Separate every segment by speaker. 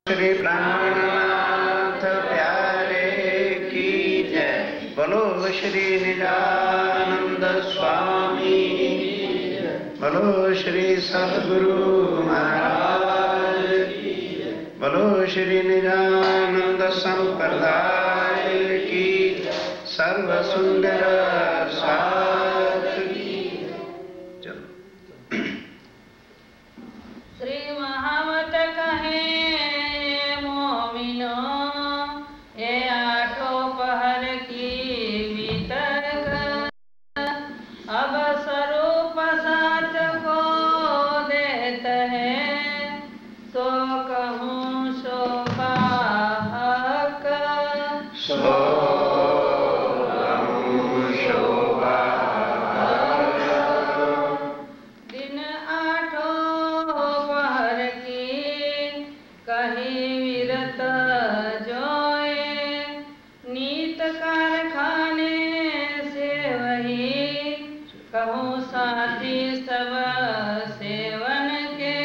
Speaker 1: श्री प्राणनाथ प्यारे की जय। बोलो श्री निजानंद स्वामी, बोलो श्री सद्गुरु महाराज, बोलो श्री निजानंद संप्रदाय की सर्व सुंदर साथ की। चलो
Speaker 2: श्री महावत कहे मोमिनो, ये आठों पहर की वितर्क, अब स्वरूप साथ को देत है, सो कहूँ शोभा हक,
Speaker 1: सो
Speaker 2: दिन आठों पहर की कही विरत जोए, नीत कारखाने से वही कहूँ साथी सब सेवन के,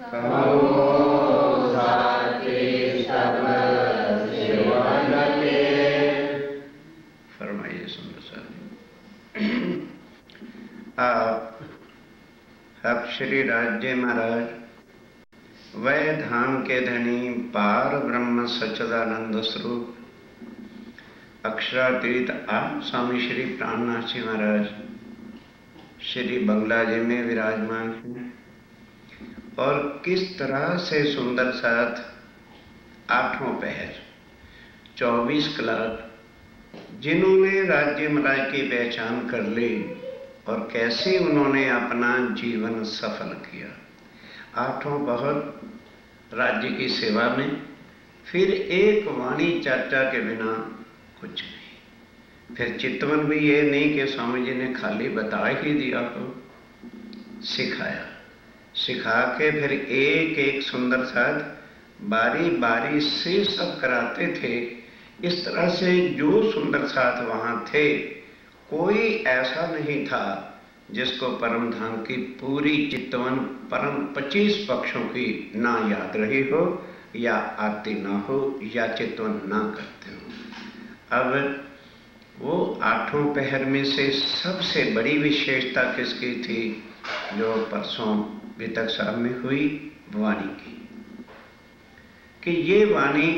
Speaker 2: कहूँ साथी सब सेवन के।
Speaker 1: फरमाइए सुंदर साहब। अब श्री राज्य महाराज वह धाम के धनी पार ब्रह्म सच्चिदानंद स्वरूप अक्षरातीत आप स्वामी श्री प्राणनाथ जी महाराज श्री बंगला जी में विराजमान हैं और किस तरह से सुंदर साथ आठों पहर 24 कलाक जिन्होंने राज्य महाराज की पहचान कर ली और कैसे उन्होंने अपना जीवन सफल किया। आठों पहर राज्य की सेवा में, फिर एक वाणी चर्चा के बिना कुछ नहीं। फिर चितवन भी ये नहीं कि स्वामी जी ने खाली बता ही दिया हो, सिखाया, सिखा के फिर एक एक सुंदर साथ बारी बारी से सब कराते थे। इस तरह से जो सुंदर साथ वहां थे, कोई ऐसा नहीं था जिसको परम धाम की पूरी चितवन परम 25 पक्षों की ना याद रही हो या आती ना हो या चितवन ना करते हो। अब वो आठों पहर में से सबसे बड़ी विशेषता किसकी थी? जो परसों वितक साहब में हुई वाणी की, कि ये वाणी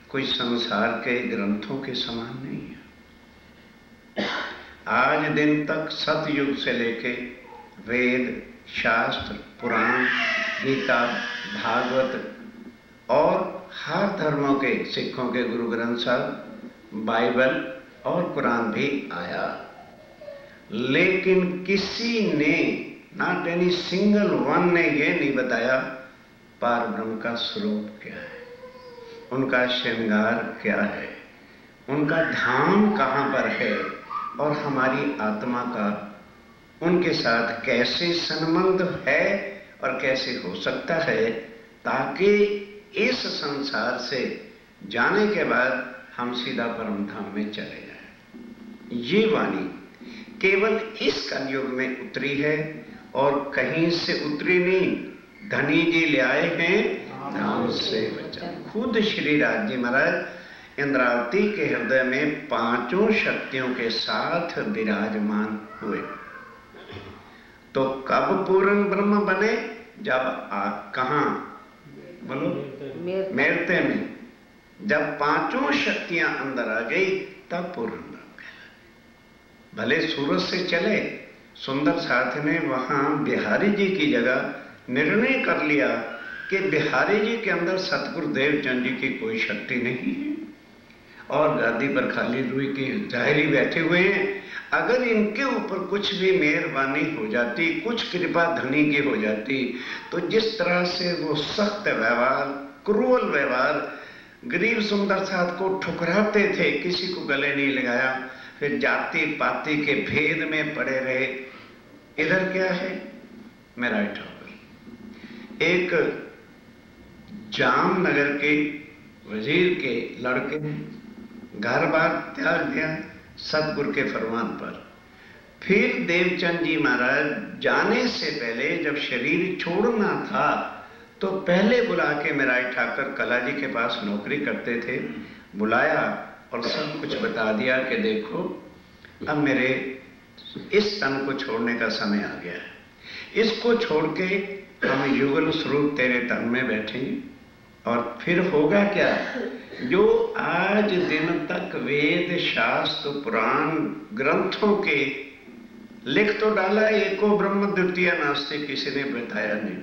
Speaker 1: कोई संसार के ग्रंथों के समान नहीं है। आज दिन तक सतयुग से लेके वेद, शास्त्र, पुराण, गीता, भागवत और हर धर्मों के सिखों के गुरु ग्रंथ साहब, बाइबल और कुरान भी आया, लेकिन किसी ने, नॉट एनी सिंगल वन ने ये नहीं बताया पार ब्रह्म का स्वरूप क्या है, उनका श्रृंगार क्या है, उनका धाम कहाँ पर है और हमारी आत्मा का उनके साथ कैसे संबंध है और कैसे हो सकता है, ताकि इस संसार से जाने के बाद हम सीधा परम धाम में चले जाएं। ये वाणी केवल इस कलयुग में उतरी है और कहीं से उतरी नहीं। धनी जी ले आए हैं धाम से वचन। खुद श्री राज्य महाराज इंद्रावती के हृदय में पांचों शक्तियों के साथ विराजमान हुए। तो कब पूर्ण ब्रह्म बने? जब आप कहां बोलो, मेरते में जब पांचों शक्तियां अंदर आ गई तब पूर्ण ब्रह्म कहलाए। भले सूरज से चले, सुंदर साथ ने वहां बिहारी जी की जगह निर्णय कर लिया कि बिहारी जी के अंदर सतगुरु देवचंद जी की कोई शक्ति नहीं है और गादी पर खाली रुई की जाहिरी बैठे हुए हैं। अगर इनके ऊपर कुछ भी मेहरबानी हो जाती, कुछ कृपा धनी की हो जाती, तो जिस तरह से वो सख्त व्यवहार, क्रूर व्यवहार, गरीब सुंदर साथ को ठुकराते थे, किसी को गले नहीं लगाया, फिर जाति पाति के भेद में पड़े रहे। इधर क्या है? मेरा ठोकर एक जामनगर के वजीर के लड़के ने घर बार त्याग दिया सतगुरु के फरमान पर। फिर देवचंद जी महाराज जाने से पहले जब शरीर छोड़ना था तो पहले बुला के मेराई ठाकर कला जी के पास नौकरी करते थे, बुलाया और सब कुछ बता दिया कि देखो अब मेरे इस तन को छोड़ने का समय आ गया है, इसको छोड़ के हम युगल स्वरूप तेरे तन में बैठेंगे। और फिर होगा क्या, जो आज दिन तक वेद शास्त्र पुराण ग्रंथों के लिख तो डाला, एको ब्रह्म द्वितीय नास्ति किसी ने बताया नहीं,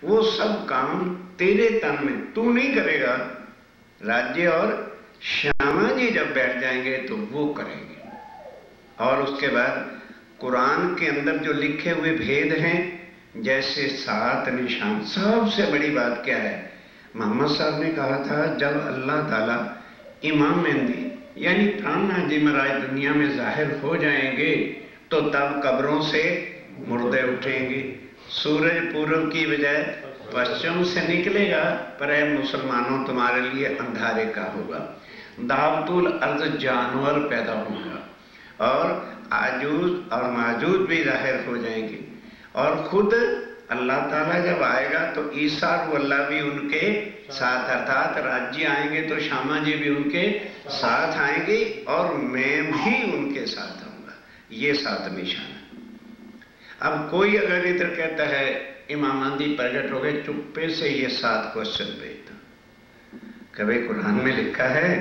Speaker 1: वो सब काम तेरे तन में तू नहीं करेगा। राज्य और श्यामा जी जब बैठ जाएंगे तो वो करेंगे। और उसके बाद कुरान के अंदर जो लिखे हुए भेद हैं, जैसे 7 निशान, सबसे बड़ी बात क्या है, मोहम्मद साहब ने कहा था जब अल्लाह ताला इमाम मेहंदी यानी प्राणनाथ जी महाराज दुनिया में जाहिर हो जाएंगे तो तब कब्रों से मुर्दे उठेंगे, सूरज पूर्व की बजाय पश्चिम से निकलेगा, पर ऐ मुसलमानों तुम्हारे लिए अंधारे का होगा, दावतुल अर्ज जानवर पैदा होगा और आजूज और माजूज भी जाहिर हो जाएंगे। और खुद अल्लाह ताला जब आएगा तो ईसा और अल्लाह भी उनके साथ, अर्थात राज्य आएंगे तो श्यामा जी भी उनके साथ आएंगे और मैं भी उनके साथ आऊंगा। ये 7 निशान है। अब कोई अगर इधर कहता है इमाम महदी प्रकट हो गए, चुप्पे से ये 7 क्वेश्चन भेज दो, कभी कुरान में लिखा है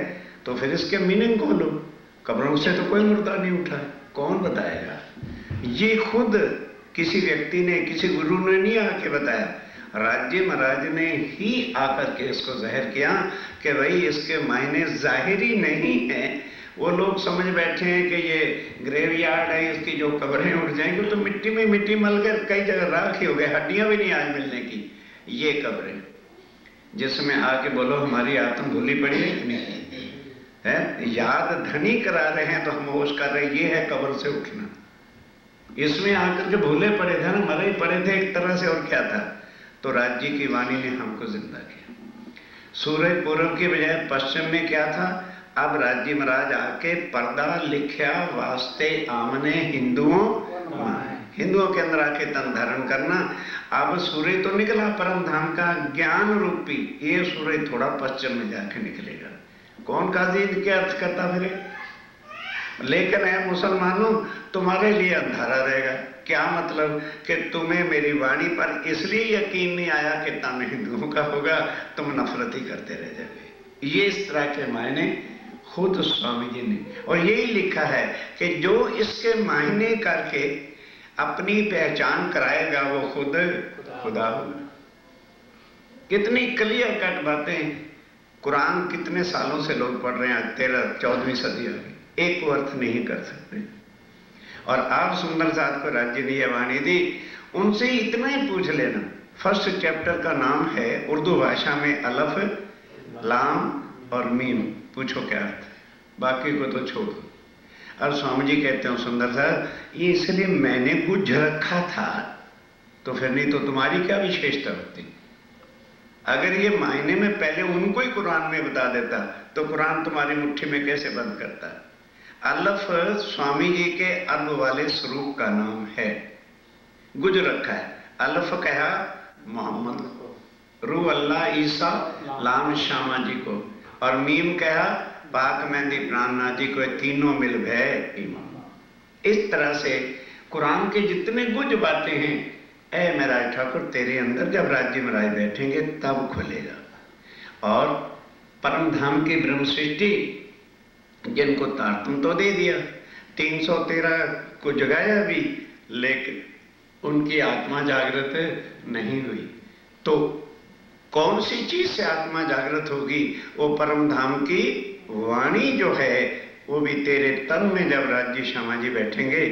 Speaker 1: तो फिर इसके मीनिंग खोलो। कब्रों से तो कोई मुर्दा नहीं उठा, कौन बताएगा? ये खुद किसी व्यक्ति ने, किसी गुरु ने नहीं आके बताया, राज्य महाराज ने ही आकर के इसको जाहिर किया कि भाई इसके मायने जाहिरी नहीं है। वो लोग समझ बैठे हैं कि ये ग्रेवयार्ड है, इसकी जो कब्रें उठ जाएंगी तो मिट्टी में मिट्टी मलकर कई जगह राख ही हो गए, हड्डियां भी नहीं आज मिलने की। ये कब्रें जिसमें आके बोलो हमारी आत्म भूली पड़ी है कि नहीं है, याद धनी करा रहे हैं तो हम होश कर रहे हैं, ये है कब्र से उठना। इसमें आकर जो भूले पड़े थे ना, मरे ही पड़े थे एक तरह से, और क्या था, तो राज्य की वाणी ने हमको जिंदा किया। सूरज पूर्व की बजाय पश्चिम में क्या था, अब राज्य महाराज आके पर्दा लिखा वास्ते आमने हिंदुओं के अंदर आके तन धारण करना। अब सूर्य तो निकला परम धाम का ज्ञान रूपी, ये सूर्य थोड़ा पश्चिम में जाके निकलेगा। कौन काजी क्या अर्थ करता फिर, लेकिन है मुसलमानों तुम्हारे लिए अंधारा रहेगा। क्या मतलब कि तुम्हें मेरी वाणी पर इसलिए यकीन नहीं आया कि तन हिंदुओं का होगा, तुम नफरत ही करते रह जाओगे। ये इस तरह के मायने खुद स्वामी जी ने, और यही लिखा है कि जो इसके मायने करके अपनी पहचान कराएगा वो खुद खुदा होगा। कितनी क्लियर कट बातें, कुरान कितने सालों से लोग पढ़ रहे हैं, 13-14वीं सदी आ गई, एक को अर्थ नहीं कर सकते। और आप सुंदर साहब को राज्य ने यह वाणी दी, उनसे इतना ही पूछ लेना। फर्स्ट चैप्टर का नाम है उर्दू भाषा में अलफ लाम और मीम, पूछो क्या अर्थ है, बाकी को तो छोड़ दो। अब स्वामी जी कहते हैं सुंदर साहब ये इसलिए मैंने बुझ रखा था, तो फिर नहीं तो तुम्हारी क्या विशेषता होती। अगर ये मायने में पहले उनको ही कुरान में बता देता तो कुरान तुम्हारी मुट्ठी में कैसे बंद करता। अलफ स्वामी जी के अर्ब वाले स्वरूप का नाम है, गुज रखा है। अलफ कहा मोहम्मद को, रू अल्लाह ईसा लाम श्यामा जी को, और मीम कहा पाक मेहंदी प्राणनाथ जी को, तीनों मिल भय ईमान। इस तरह से कुरान के जितने गुज बातें हैं, ऐ मेरा ठाकुर तेरे अंदर जब राज्य महाराज बैठेंगे तब खुलेगा। और परम धाम की ब्रह्म सृष्टि जिनको तारतम तो दे दिया, 313 को जगाया भी, लेकिन उनकी आत्मा जागृत नहीं हुई। तो कौन सी चीज से आत्मा जागृत होगी? वो परम धाम की वाणी जो है वो भी तेरे तन में जब राज्य श्यामा जी बैठेंगे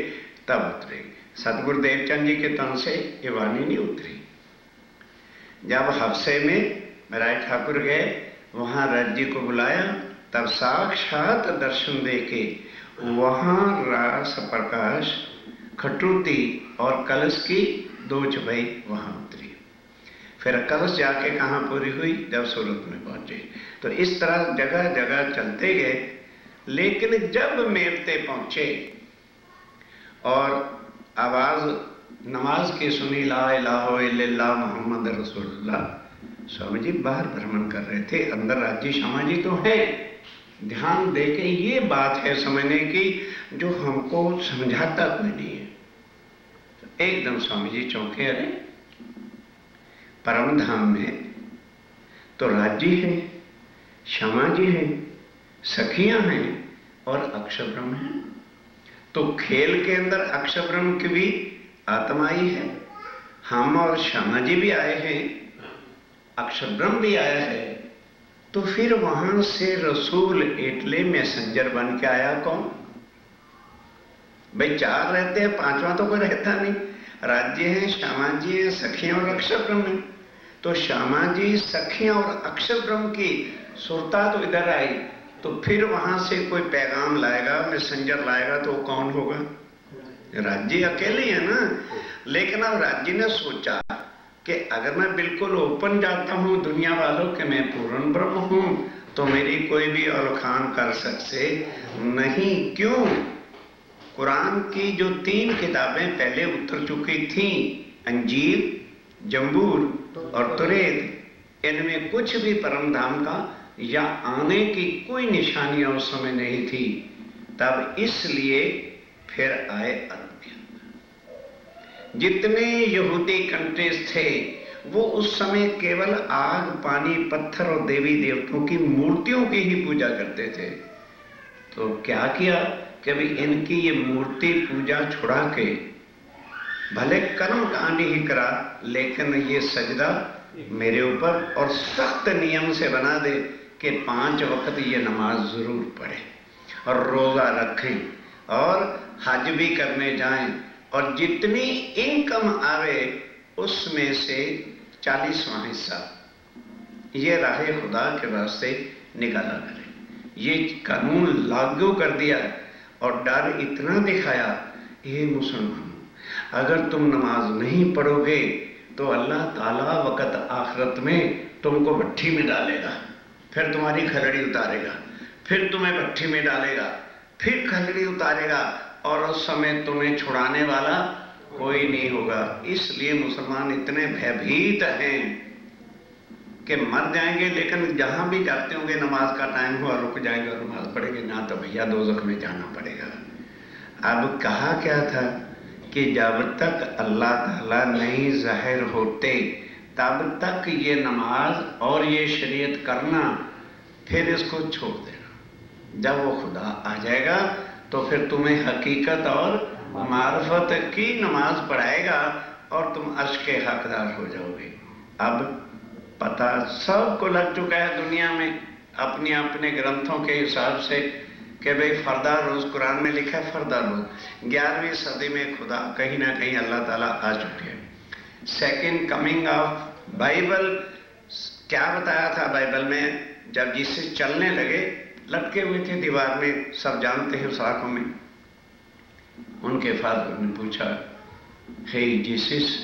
Speaker 1: तब उतरेगी। सतगुरु देवचंद जी के तन से ये वाणी नहीं उतरी। जब हफ्से में मेराय ठाकुर गए, वहां राज्य को बुलाया, तब साक्षात दर्शन देके वहां रास प्रकाश खटुती और कलश की 2 छपाई वहां उतरी। फिर कलश जाके कहाँ पूरी हुई? जब सूरत में पहुंचे। तो इस तरह जगह जगह चलते गए, लेकिन जब मेरते पहुंचे और आवाज नमाज की सुनी ला इलाहा इल्लल्लाह मोहम्मद रसूलुल्लाह। स्वामी जी बाहर भ्रमण कर रहे थे, अंदर राज्य श्यामा जी तो है। ध्यान देके ये बात है समझने की जो हमको समझाता कोई नहीं है। तो एकदम स्वामी जी चौंके, अरे परम धाम में तो राज्य है, श्यामा जी है, सखियां हैं और अक्षर ब्रह्म है। तो खेल के अंदर अक्षर ब्रह्म की भी आत्मा ही है। हम और श्यामा जी भी आए हैं, अक्षर ब्रह्म भी आया है। तो फिर वहां से रसूल इटले मैसेंजर बन के आया कौन? भाई चार रहते हैं, पांचवा तो कोई रहता नहीं। राज्य है, श्यामा जी है, सखियां और अक्षर ब्रह्म है। तो श्यामा जी, सखियां और अक्षर ब्रह्म की सुरता तो इधर आई, तो फिर वहां से कोई पैगाम लाएगा, मैसेंजर लाएगा, तो कौन होगा? राज्य अकेले है ना। लेकिन अब राज्य ने सोचा कि अगर मैं बिल्कुल ओपन जाता हूं दुनिया वालों के मैं पूर्ण ब्रह्म हूं, तो मेरी कोई भी औलखान कर सकते नहीं। क्यों? कुरान की जो 3 किताबें पहले उतर चुकी थी, अंजीर, जंबूर और तुरेद, इनमें कुछ भी परम धाम का या आने की कोई निशानियां उस समय नहीं थी। तब इसलिए फिर आए अरब के अंदर। जितने यहूदी कंट्रीज थे वो उस समय केवल आग, पानी, पत्थर और देवी देवताओं की मूर्तियों की ही पूजा करते थे। तो क्या किया कि अभी इनकी ये मूर्ति पूजा छुड़ा के भले कर्म कांड ही करा, लेकिन ये सजदा मेरे ऊपर और सख्त नियम से बना दे कि 5 वक्त ये नमाज जरूर पढ़े और रोजा रखें और हज भी करने जाएं, और जितनी इनकम आवे उसमें से 40वां हिस्सा ये राहे खुदा के वास्ते निकाला करें। ये कानून लागू कर दिया और डर इतना दिखाया, ये मुसलमानों अगर तुम नमाज नहीं पढ़ोगे तो अल्लाह ताला वक़्त आखिरत में तुमको भट्ठी में डालेगा, फिर तुम्हारी खलड़ी उतारेगा, फिर तुम्हें भट्ठी में डालेगा, फिर खलड़ी उतारेगा, और उस समय तुम्हें छुड़ाने वाला कोई नहीं होगा। इसलिए मुसलमान इतने भयभीत हैं कि मर जाएंगे, लेकिन जहां भी जाते होंगे नमाज का टाइम हुआ रुक जाएंगे और नमाज पढ़ेंगे, ना तो भैया दोज़ख में जाना पड़ेगा। अब कहा क्या था कि जब तक अल्लाह ताला नहीं ज़ाहिर होते तब तक ये नमाज और ये शरीयत करना, फिर इसको छोड़ देना। जब वो खुदा आ जाएगा तो फिर तुम्हें हकीकत और मार्फत की नमाज पढ़ाएगा और तुम अर्श के हकदार हो जाओगे। अब पता सबको लग चुका है दुनिया में अपने अपने ग्रंथों के हिसाब से कि भाई फरदा रोज, कुरान में लिखा है फरदा रोज। 11वीं सदी में खुदा कहीं ना कहीं अल्लाह ताला आ चुके हैं। सेकेंड कमिंग ऑफ बाइबल, क्या बताया था बाइबल में? जब जिससे चलने लगे, लटके हुए थे दीवार में, सब जानते हैं उस आंखों में। उनके फादर ने पूछा, हे जीसस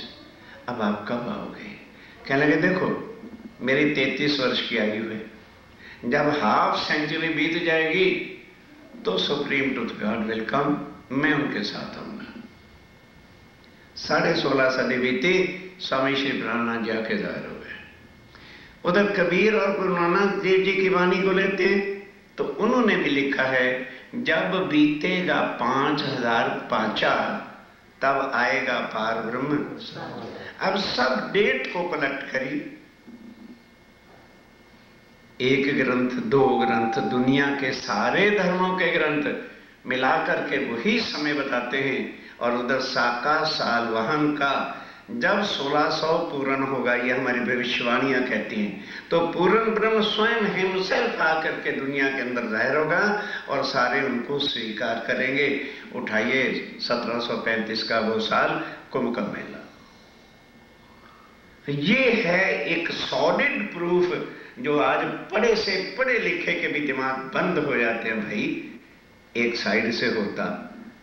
Speaker 1: अब आप कब आओगे? कहने लगे देखो मेरी 33 वर्ष की आयु है, जब हाफ सेंचुरी बीत जाएगी तो supreme tooth God will come, मैं उनके साथ आऊंगा। 16.5 सदी बीती, स्वामी श्री ब्रह्मनाथ जी आके जाहिर हो गए। उधर कबीर और गुरु नानक देव जी की वाणी को लेते हैं तो उन्होंने भी लिखा है, जब बीतेगा 5000 पांचा तब आएगा पार ब्रह्म। अब सब डेट को कलेक्ट करी, 1 ग्रंथ, 2 ग्रंथ, दुनिया के सारे धर्मों के ग्रंथ मिलाकर के वही समय बताते हैं। और उधर साका साल वहन का जब 1600 पूर्ण होगा, ये हमारी भविष्यवाणियां कहती हैं, तो पूर्ण ब्रह्म स्वयं हिमसेल्फ आकर के दुनिया के अंदर जाहिर होगा और सारे उनको स्वीकार करेंगे। उठाइए 1735 का वो साल कुंभ का मेला। ये है एक सॉलिड प्रूफ जो आज पढ़े से पढ़े लिखे के भी दिमाग बंद हो जाते हैं। भाई एक साइड से होता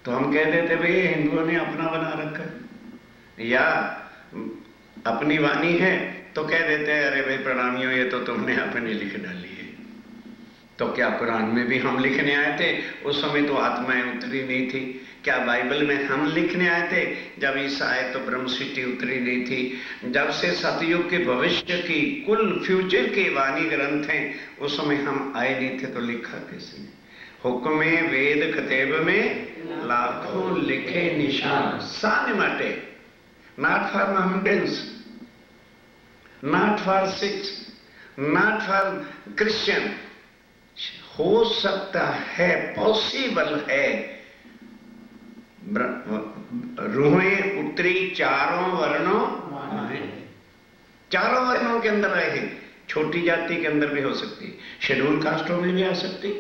Speaker 1: तो हम कह देते भाई हिंदुओं ने अपना बना रखा है, या अपनी वाणी है तो कह देते हैं अरे भाई प्रणामियों ये तो तुमने अपनी लिख डाली है। तो क्या कुरान में भी हम लिखने आए थे? उस समय तो आत्माएं उतरी नहीं थी। क्या बाइबल में हम लिखने आए थे? जब ईसा आए तो ब्रह्म सिटी उतरी नहीं थी। जब से सतयुग के भविष्य की कुल फ्यूचर की वाणी ग्रंथ हैं, उस समय हम आए नहीं थे, तो लिखा किसने? हुक्मे वेद कतेब में लाखों लिखे निशान साने माटे, not for Mohammedans, not for Sikhs, not for Christian. हो सकता है, पॉसिबल है, रूहें उतरी चारों वर्णों में, चारों वर्णों के अंदर आए हैं। छोटी जाति के अंदर भी हो सकती, शेड्यूल कास्टों में भी आ सकती।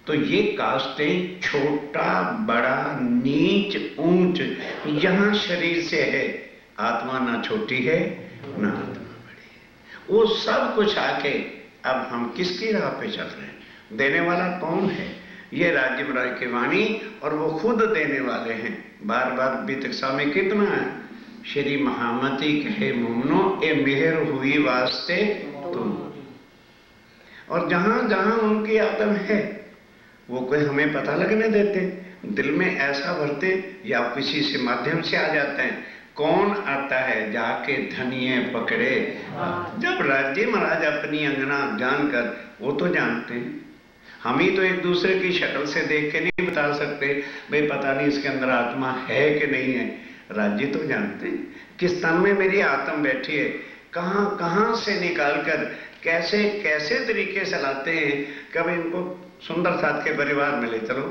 Speaker 1: तो ये कास्टें छोटा बड़ा नीच ऊंच यहां शरीर से है। आत्मा ना छोटी है ना आत्मा बड़ी है। वो सब कुछ आके अब हम किसकी राह पे चल रहे हैं? देने वाला कौन है? ये राजीव राय की वाणी, और वो खुद देने वाले हैं। बार बार बीतक्षा में कितना है, श्री महामती कहे मुमनो ए मेहर हुई वास्ते तुम। और जहां जहां उनकी आत्म है वो कोई हमें पता लगने देते, दिल में ऐसा भरते या किसी से माध्यम से आ जाते हैं। कौन आता है? जाके धनिये पकड़े। जब राज्य महाराज अपनी अंगना जानकर, वो तो जानते हैं, हम ही तो एक दूसरे की शक्ल से देख के नहीं बता सकते भाई पता नहीं इसके अंदर आत्मा है कि नहीं है। राज्य तो जानते हैं किस तन में मेरी आत्मा बैठी है, कहां कहां से निकालकर कैसे कैसे तरीके से लाते हैं। कभी इनको सुंदर साथ के परिवार में ले चलो,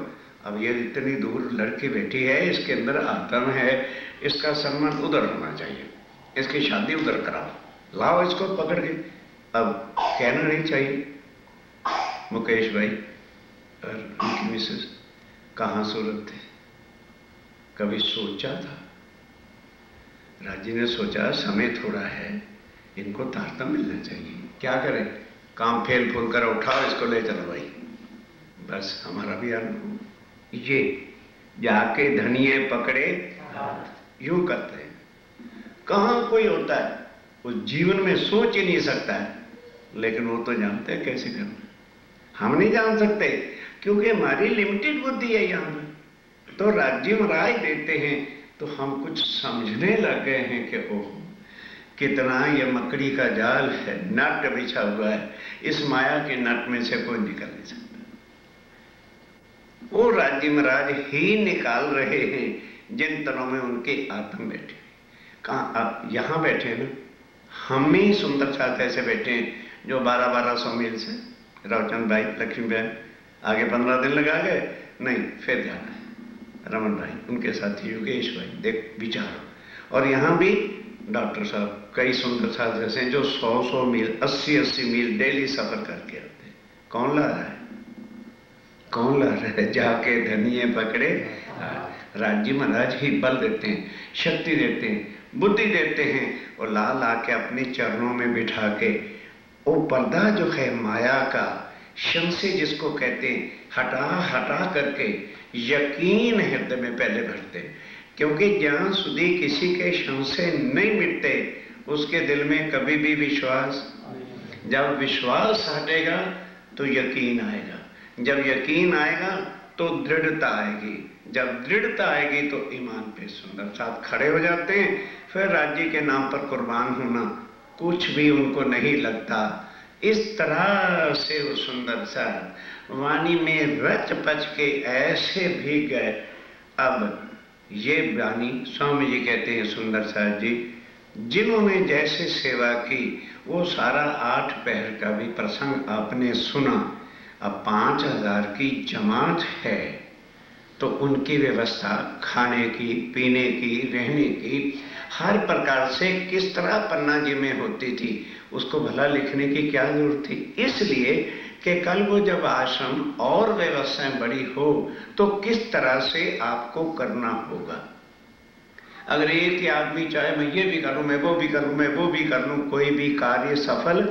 Speaker 1: अब ये इतनी दूर लड़की बैठी है, इसके अंदर आत्मा है, इसका सम्मान उधर होना चाहिए, इसकी शादी उधर कराओ, लाओ इसको पकड़ के। अब कहना नहीं चाहिए मुकेश भाई और उनकी मिसेस कहाँ सूरत थे? कभी सोचा था? राजी ने सोचा समय थोड़ा है, इनको तारता मिलना चाहिए, क्या करें? काम फेल फूल कर उठाओ, इसको ले चलो भाई। बस हमारा भी अनुभव ये, जाके धनिये पकड़े यूं करते हैं। कहाँ कोई होता है वो जीवन में सोच ही नहीं सकता है, लेकिन वो तो जानते हैं कैसे करना। हम नहीं जान सकते क्योंकि हमारी लिमिटेड बुद्धि है यहाँ पर। तो राज्य महाराज देते हैं तो हम कुछ समझने लग गए हैं कि ओह कितना ये मकड़ी का जाल है, नट बिछा हुआ है, इस माया के नट में से कोई निकल नहीं सकता। वो राज्य महाराज ही निकाल रहे हैं जिन तनों में उनकी आत्मा बैठी। कहाँ? आप यहाँ बैठे हैं ना, हम ही सुंदर साथ ऐसे बैठे हैं जो 1200 मील से, रावचंद भाई, लक्ष्मी बहन आगे 15 दिन लगा गए, नहीं फिर जाना है, रमन भाई उनके साथी योगेश भाई, देख विचारो। और यहाँ भी डॉक्टर साहब कई सुंदर साथ ऐसे हैं जो 100 मील 80 मील डेली सफर करके आते हैं। कौन ला रहा है? कौन ला रहा है? जाके धनिये पकड़े। राज्य महाराज ही बल देते हैं, शक्ति देते हैं, बुद्धि देते हैं, और ला ला के अपने चरणों में बिठा के वो पर्दा जो है माया का, शंसे जिसको कहते हैं, हटा हटा करके यकीन हृदय में पहले भरते। क्योंकि जहां सुधी किसी के शंसे नहीं मिटते उसके दिल में कभी भी विश्वास, जब विश्वास हटेगा तो यकीन आएगा, जब यकीन आएगा तो दृढ़ता आएगी, जब दृढ़ता आएगी तो ईमान पे सुंदर साथ खड़े हो जाते हैं। फिर राज्य के नाम पर कुर्बान होना कुछ भी उनको नहीं लगता। इस तरह से वो सुंदर सा वाणी में रच पच के ऐसे भी गए। अब ये वाणी स्वामी जी कहते हैं सुंदर सा जी, जिन्होंने जैसे सेवा की वो सारा 8 पहर का भी प्रसंग आपने सुना। अब 5000 की जमात है तो उनकी व्यवस्था खाने की, पीने की, रहने की, हर प्रकार से किस तरह पन्ना जी में होती थी, उसको भला लिखने की क्या जरूरत थी? इसलिए कि कल वो जब आश्रम और व्यवस्थाएं बड़ी हो तो किस तरह से आपको करना होगा। अगर एक ही आदमी चाहे मैं ये भी करूं, मैं वो भी करूं, मैं वो भी कर लूं, कोई भी कार्य सफल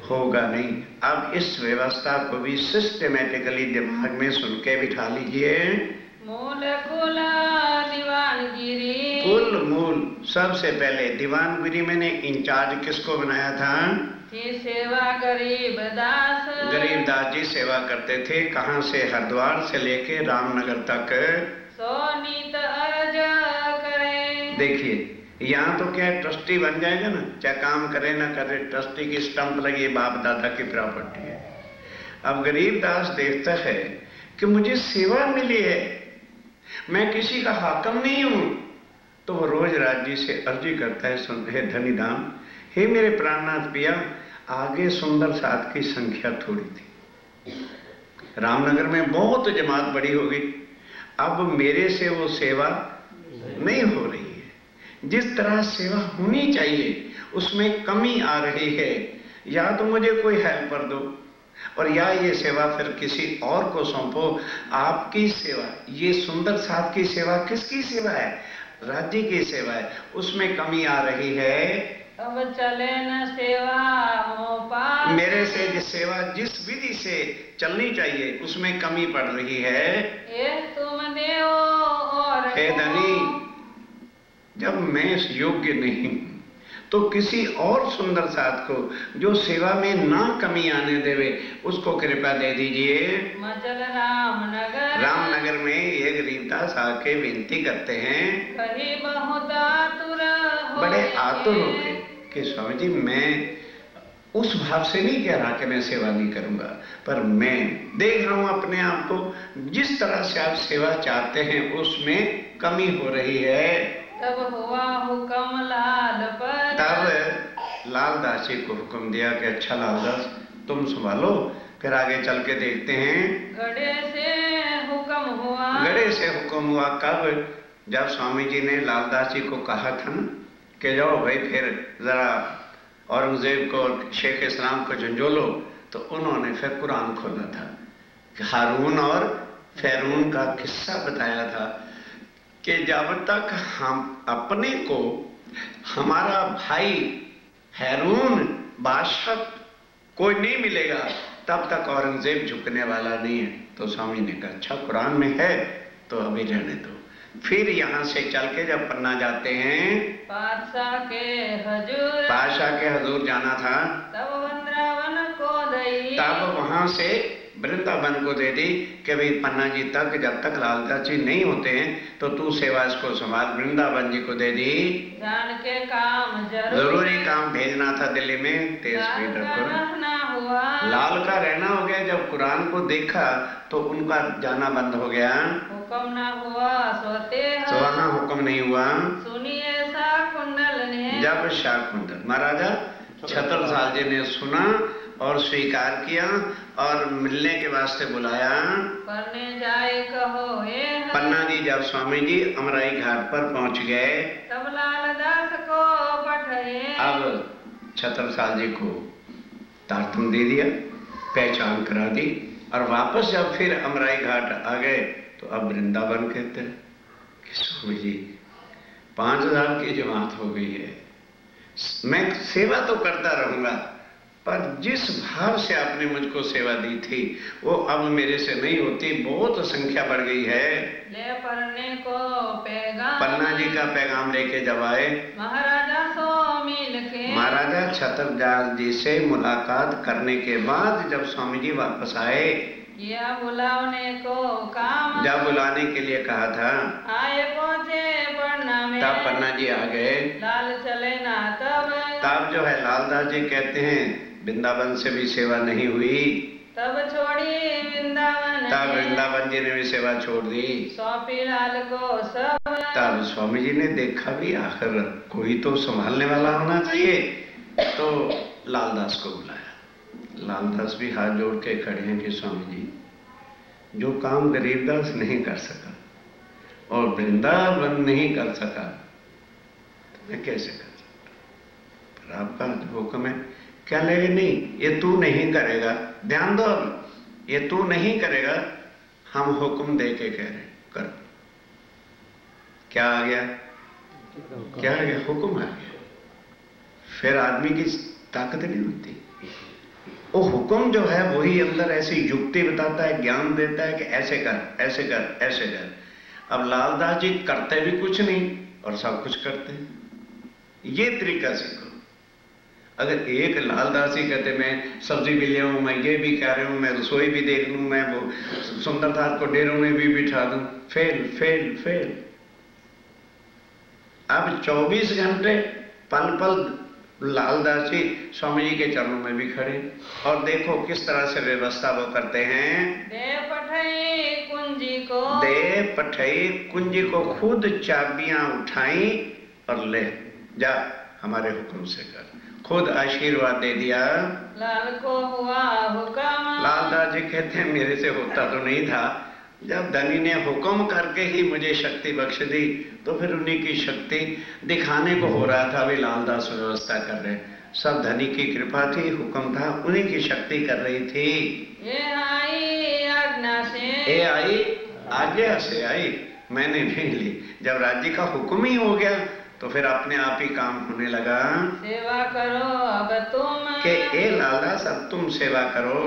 Speaker 1: होगा नहीं। अब इस व्यवस्था को भी सिस्टमेटिकली दिमाग में सुन के बिठा लीजिए।
Speaker 2: मूल कुल दीवानगिरी,
Speaker 1: कुल मूल सबसे पहले दीवानगिरी मैंने इंचार्ज किसको बनाया था?
Speaker 2: की सेवा गरीबदास।
Speaker 1: गरीबदास जी सेवा करते थे। कहाँ से? हरिद्वार से लेके रामनगर तक।
Speaker 2: सोनीत अर्ज करे।
Speaker 1: देखिए यहाँ तो क्या है, ट्रस्टी बन जाएगा ना, चाहे काम करे ना करे, ट्रस्टी की स्टंप लगी, बाप दादा की प्रॉपर्टी है। अब गरीबदास देखता है कि मुझे सेवा मिली है, मैं किसी का हाकम नहीं हूं, तो वो रोज राज जी से अर्जी करता है, सुन हे धनीधाम, हे मेरे प्राणनाथ पिया, आगे सुंदर साथ की संख्या थोड़ी थी, रामनगर में बहुत जमात बड़ी हो गई, अब मेरे से वो सेवा नहीं हो रही है, जिस तरह सेवा होनी चाहिए उसमें कमी आ रही है, या तो मुझे कोई हेल्पर दो और या ये सेवा फिर किसी और को सौंपो। आपकी सेवा, ये सुंदर साथ की सेवा किसकी सेवा है? राज्य की सेवा है, उसमें कमी आ रही है।
Speaker 2: अब चले न सेवा मोपा।
Speaker 1: मेरे से जिस सेवा जिस विधि से चलनी चाहिए उसमें कमी पड़ रही है।
Speaker 2: ये तुम देव और
Speaker 1: हे धनी, जब मैं योग्य नहीं तो किसी और सुंदर साथ को जो सेवा में ना कमी आने देवे उसको कृपा दे दीजिए।
Speaker 2: मचल रामनगर।
Speaker 1: रामनगर में ये गरीबदास आके विनती करते हैं,
Speaker 2: कही बहुत आतुर हो,
Speaker 1: बड़े आतुर होके कि स्वामी जी मैं उस भाव से नहीं कह रहा कि मैं सेवा नहीं करूंगा, पर मैं देख रहा हूं अपने आप को जिस तरह से आप सेवा चाहते हैं उसमें कमी हो रही है।
Speaker 2: तब हुआ हुक्म लाल पर।
Speaker 1: तब लालदास जी को हुक्म दिया कि अच्छा लालदास तुम संभालो। फिर आगे चल के देखते हैं,
Speaker 2: गड़े से हुक्म हुआ।
Speaker 1: गड़े से हुक्म हुआ कब? जब स्वामी जी ने लालदास जी को कहा था ना कि जाओ भाई फिर जरा औरंगजेब को और शेख इस्लाम को झंझोलो, तो उन्होंने फिर कुरान खोला था कि हारून और फैरून का किस्सा बताया था कि जब तक हम अपने को हमारा भाई हैरून बादशाह कोई नहीं मिलेगा तब तक औरंगजेब झुकने वाला नहीं है। तो स्वामी ने कहा अच्छा कुरान में है तो अभी रहने दो। फिर यहाँ से चल के जब पन्ना जाते हैं,
Speaker 2: पातशाह के हजूर।
Speaker 1: पातशाह के हजूर जाना था,
Speaker 2: तब वृंदावन को दई।
Speaker 1: तब वहां से वृंदावन को दे दी कि भाई पन्ना जी तक जब तक लालदास जी नहीं होते हैं तो तू सेवा इसको संभाल। वृंदावन जी को दे दी।
Speaker 2: जान के काम
Speaker 1: जरूरी काम भेजना था दिल्ली में, तेज स्पीड रखो।
Speaker 2: हुआ।
Speaker 1: लाल का रहना हो गया। जब कुरान को देखा तो उनका जाना बंद हो गया।
Speaker 2: हुक्म ना हुआ सोते
Speaker 1: तो वहाँ हुक्म नहीं हुआ।
Speaker 2: सुनिए शाकुंतल ने।
Speaker 1: जब शाकुंतल महाराजा छत्रसाल जी ने सुना और स्वीकार किया और मिलने के वास्ते बुलाया।
Speaker 2: पन्ने जाए कहो
Speaker 1: पन्ना जी जब स्वामी जी अमराई घाट पर पहुंच गए,
Speaker 2: तब लालदास को पठाए।
Speaker 1: अब छत्रसाल जी को तारतम दे दिया, पहचान करा दी, और वापस जब फिर अमराई घाट आ गए तो अब वृंदावन कहते हैं कि स्वामी जी 5000 की जमात हो गई है, मैं सेवा तो करता रहूंगा, पर जिस भाव से आपने मुझको सेवा दी थी वो अब मेरे से नहीं होती, बहुत संख्या बढ़ गई है।
Speaker 2: ले पन्ने को पैगाम।
Speaker 1: पन्ना जी का पैगाम लेके जब आए,
Speaker 2: महाराजा सो मिल के।
Speaker 1: महाराजा छत्रसाल जी से मुलाकात करने के बाद जब स्वामी जी वापस आए,
Speaker 2: या बुलाने को काम।
Speaker 1: जब बुलाने के लिए कहा था,
Speaker 2: आए पहुंचे पन्ना में।
Speaker 1: तब पन्ना जी आ गए।
Speaker 2: लाल चले ना
Speaker 1: तब जो है लालदास जी कहते हैं वृंदावन से भी सेवा नहीं हुई,
Speaker 2: तब छोड़ी वृंदावन।
Speaker 1: तब वृंदावन जी ने भी सेवा छोड़ दी।
Speaker 2: सौंपी लाल को सब।
Speaker 1: तब स्वामी जी ने देखा भी आखिर कोई तो संभालने वाला होना चाहिए, तो लालदास को बुलाया। लालदास भी हाथ जोड़ के खड़े हैं कि स्वामी जी जो काम गरीबदास नहीं कर सका और वृंदावन नहीं कर सका तो मैं कैसे कर सकता, पर आपका हुक्म है। क्या लगे नहीं, ये तू नहीं करेगा, ध्यान दो, ये तू नहीं करेगा, हम हुक्म दे के कह रहे कर। क्या आ गया, क्या आ गया, हुक्म आ गया। फिर आदमी की ताकत नहीं होती, वो हुक्म जो है वही अंदर ऐसी युक्ति बताता है, ज्ञान देता है कि ऐसे कर, ऐसे कर, ऐसे कर। अब लालदास जी करते भी कुछ नहीं और सब कुछ करते हैं। ये तरीका सीखो। अगर एक लालदास ही कहते मैं सब्जी भी ले आऊं, मैं ये भी कह रहा हूं, मैं रसोई भी देख लूं, मैं वो सुंदरदास को डेरों में भी बिठा दूं, फेल फेल फेल। अब 24 घंटे पल पल लालदास जी स्वामी जी के चरणों में भी खड़े, और देखो किस तरह से व्यवस्था वो करते हैं।
Speaker 2: दे पठई
Speaker 1: कुंजी को खुद चाबियां उठाई और ले जा, हमारे हुक्म से कर। खुद आशीर्वाद दे दिया।
Speaker 2: लाल को हुआ हुक्म।
Speaker 1: लालदास जी कहते हैं मेरे से होता तो नहीं था, जब धनी ने हुक्म करके ही मुझे शक्ति बख्श दी, तो फिर उन्हीं की शक्ति दिखाने को हो रहा था। वे लालदास व्यवस्था कर रहे, सब धनी की कृपा थी, हुक्म था, उन्हीं की शक्ति कर रही थी।
Speaker 2: ये आई आज्ञा से,
Speaker 1: ये आई आज्ञा से आई, मैंने नहीं ली। जब राज्य का हुक्म ही हो गया तो फिर अपने आप ही काम होने लगा।
Speaker 2: सेवा करो अब तुम,
Speaker 1: के ए लालदास अब तुम सेवा करो।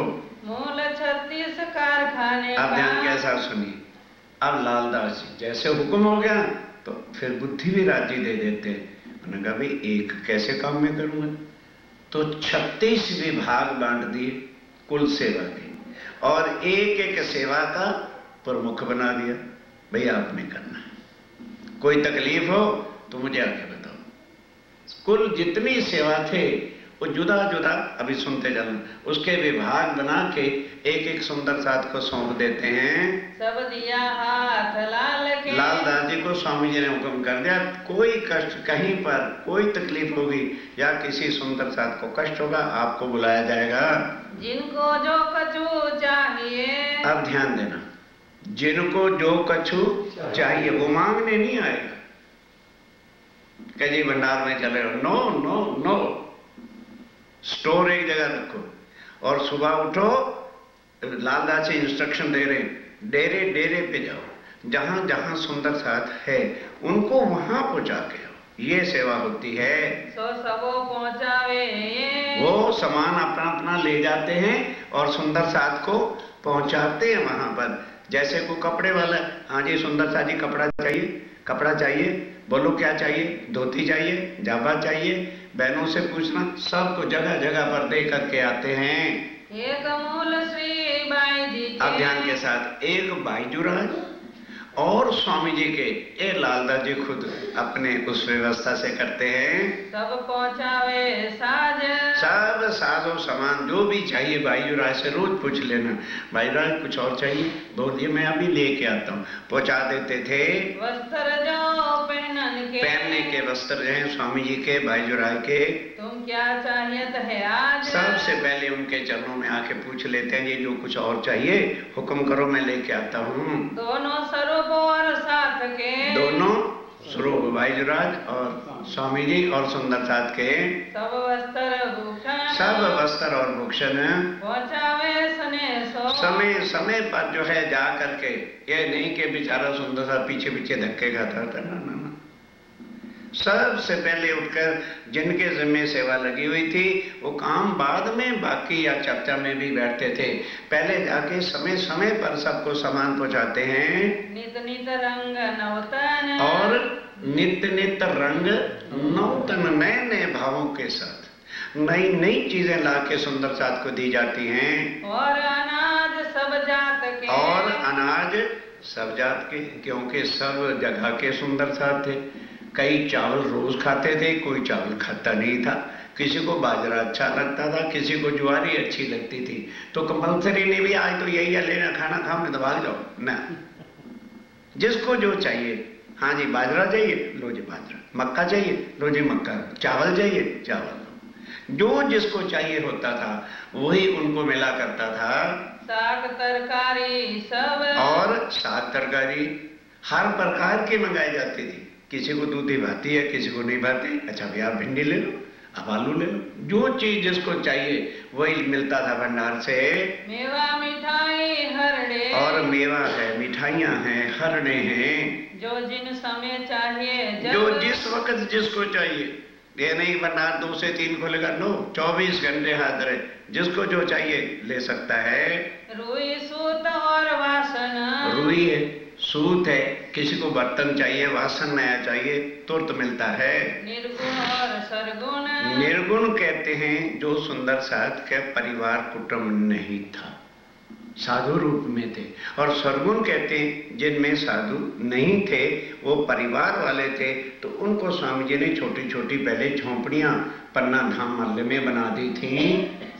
Speaker 2: मूल 36 कारखाने
Speaker 1: अब ध्यान कैसा सुनिए। अब लालदास जी जैसे हुक्म हो गया तो फिर बुद्धि भी राजी दे देते। उन्होंने कहा भाई एक कैसे काम में करूंगा, तो 36 विभाग बांट दिए कुल सेवा के, और एक एक सेवा का प्रमुख बना दिया। भाई आपने करना है, कोई तकलीफ हो तो मुझे आके बताओ। कुल जितनी सेवा थे वो जुदा जुदा, अभी सुनते जाना, उसके विभाग बना के एक एक सुंदर साथ को सौंप देते हैं।
Speaker 2: सब दिया हाथ लाल के।
Speaker 1: लालदास जी को स्वामी जी ने हुक्म कर दिया, कोई कष्ट कहीं पर कोई तकलीफ होगी या किसी सुंदर साथ को कष्ट होगा, आपको बुलाया जाएगा।
Speaker 2: जिनको जो कछु चाहिए,
Speaker 1: अब ध्यान देना, जिनको जो कछु चाहिए वो मांगने नहीं आएगा कि जी भंडार में चले, नो नो नो। स्टोर एक जगह रखो और सुबह उठो, लालदास जी इंस्ट्रक्शन दे रहे हैं, डेरे डेरे पे जाओ, जहां जहां सुंदर साथ है उनको वहां पहुंचा के आओ। ये सेवा होती है।
Speaker 2: सो सबो पहुंचावे,
Speaker 1: वो सामान अपना अपना ले जाते हैं और सुंदर साथ को पहुंचाते हैं वहां पर। जैसे कोई कपड़े वाला, हाँ जी सुंदर साथ जी कपड़ा चाहिए, कपड़ा चाहिए, बोलो क्या चाहिए, धोती चाहिए, जाबा चाहिए, बहनों से पूछना, सबको जगह जगह पर दे करके आते हैं।
Speaker 2: एक मूल श्री बाई जी के,
Speaker 1: अब ध्यान के साथ, एक बाईजूराज और स्वामी जी के, ये लालदास जी खुद अपने उस व्यवस्था से करते हैं।
Speaker 2: सब पहुंचावे साज,
Speaker 1: सब साजो सामान जो भी चाहिए बाईजूराज से रोज पूछ लेना, बाईजूराज कुछ और चाहिए, बोल दिए मैं अभी लेके आता हूँ, पहुंचा देते थे।
Speaker 2: वस्त्र जो
Speaker 1: पहनने के वस्त्र जो हैं स्वामी जी के, बाईजूराज के,
Speaker 2: तुम क्या चाहिए है आज।
Speaker 1: सबसे पहले उनके चरणों में आके पूछ लेते हैं, ये जो कुछ और चाहिए हुक्म करो, मैं लेके आता हूँ।
Speaker 2: दोनों स्वरूप और साथ के,
Speaker 1: दोनों स्वरूप बाईजूराज और स्वामी जी और सुंदर साथ के,
Speaker 2: सब वस्त्र भूषण,
Speaker 1: सब वस्त्र और भूषण
Speaker 2: पहुंचावे सने सो,
Speaker 1: समय समय पर जो है जा करके, ये नहीं कि बेचारा सुंदर सा पीछे पीछे धक्के खाता था, ना ना ना। सबसे पहले उठकर जिनके जिम्मे सेवा लगी हुई थी वो काम बाद में बाकी या चर्चा में भी बैठते थे, पहले जाके समय समय पर सबको सामान पहुंचाते हैं।
Speaker 2: नित नित रंग नवतन, और
Speaker 1: नित नित रंग नौतन, नए नए भावों के साथ नई नई चीजें लाके सुंदर साथ को दी जाती हैं।
Speaker 2: और अनाज सब जात के,
Speaker 1: और अनाज सब जात के, क्योंकि सब जगह के सुंदर साथ थे। कई चावल रोज खाते थे, कोई चावल खाता नहीं था, किसी को बाजरा अच्छा लगता था, किसी को ज्वारी अच्छी लगती थी, तो कंपल्सरी नहीं भी आज तो यही है लेना, खाना खाओ नहीं तो भाग जाओ ना। जिसको जो चाहिए, हाँ जी बाजरा चाहिए लो जी बाजरा, मक्का चाहिए लो जी मक्का, चावल चाहिए चावल, जो जिसको चाहिए होता था वही उनको मिला करता था।
Speaker 2: साग तरकारी सब, और
Speaker 1: साग तरकारी हर प्रकार की मंगाई जाती थी। किसी को दूधी भाती है, किसी को नहीं भाती, अच्छा भैया आप भिंडी ले लो, आप आलू ले लो, जो चीज जिसको चाहिए वही मिलता था भंडार से।
Speaker 2: मेवा मिठाई हरड़े,
Speaker 1: और मेवा है, मिठाइयाँ हैं, हरड़े हैं,
Speaker 2: जो जिन समय चाहिए,
Speaker 1: जो जिस वक्त जिसको चाहिए। ये नहीं भंडार 2 से 3 खुलेगा, नो 24 घंटे हाजिर है, जिसको जो चाहिए ले सकता है।
Speaker 2: रुई सूत और वासन,
Speaker 1: रुई है, सूत है, किसी को बर्तन चाहिए, वासन नया चाहिए, तुरंत मिलता है।
Speaker 2: निर्गुण और सरगुण।
Speaker 1: निर्गुण कहते हैं जो सुंदर साथ के परिवार कुटुंब नहीं था, साधु रूप में थे। और सरगुण कहते हैं जिनमें साधु नहीं थे, वो परिवार वाले थे, तो उनको स्वामी जी ने छोटी छोटी पहले झोंपड़ियां पन्ना धाम महल्ले में बना दी थी।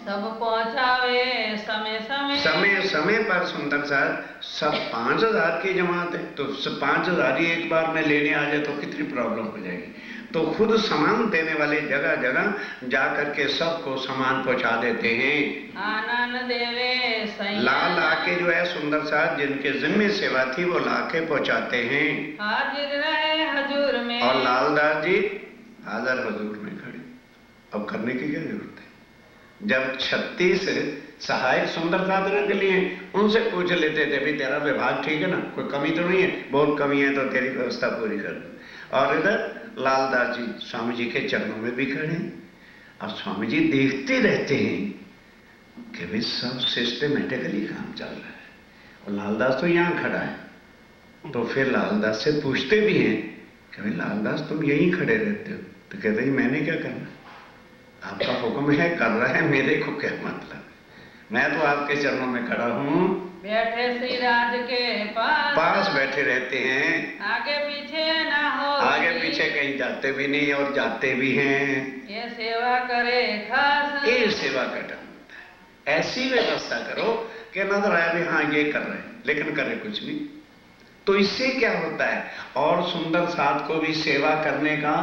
Speaker 2: सब पहुंचावे समय समय।
Speaker 1: समय समय पर सुंदर साथ सब 5000 की जमात है, तो 5000 ही एक बार में लेने आ जाए तो कितनी प्रॉब्लम हो जाएगी। तो खुद सामान देने वाले जगह जगह जा करके सबको सामान पहुंचा देते हैं।
Speaker 2: आनंद देवे
Speaker 1: ला के जो है सुंदर साथ जिनके जिम्मे सेवा थी वो ला के पहुंचाते हैं।
Speaker 2: हाजिर रहे हजूर में।
Speaker 1: और लालदास जी हाजिर हजूर में खड़े। अब करने की क्या जरूरत है? जब 36 सहायक सुंदर साथ रख लिए, उनसे पूछ लेते थे भी तेरा विभाग ठीक है ना, कोई कमी तो नहीं है? बहुत कमी है तो तेरी व्यवस्था पूरी कर दो। और इधर लालदास जी स्वामी जी के चरणों में भी खड़े। अब स्वामी जी देखते रहते हैं कि भाई सब सिस्टमेटिकली काम चल रहा है, और लालदास तो यहाँ खड़ा है। तो फिर लालदास से पूछते भी हैं कि भाई लालदास तुम यहीं खड़े रहते हो? तो कहते हैं मैंने क्या करना, आपका हुक्म है, कर रहा है, मेरे को क्या मतलब, मैं तो आपके चरणों में खड़ा हूँ।
Speaker 2: बैठे श्री राज के पास
Speaker 1: बैठे रहते हैं,
Speaker 2: आगे पीछे ना हो,
Speaker 1: आगे पीछे कहीं जाते भी नहीं और जाते भी हैं।
Speaker 2: ये सेवा करे खास,
Speaker 1: ये सेवा का ढंग होता है। ऐसी व्यवस्था करो कि नजर आए भी हाँ ये कर रहे हैं, लेकिन करे कुछ नहीं। तो इससे क्या होता है, और सुंदर साथ को भी सेवा करने का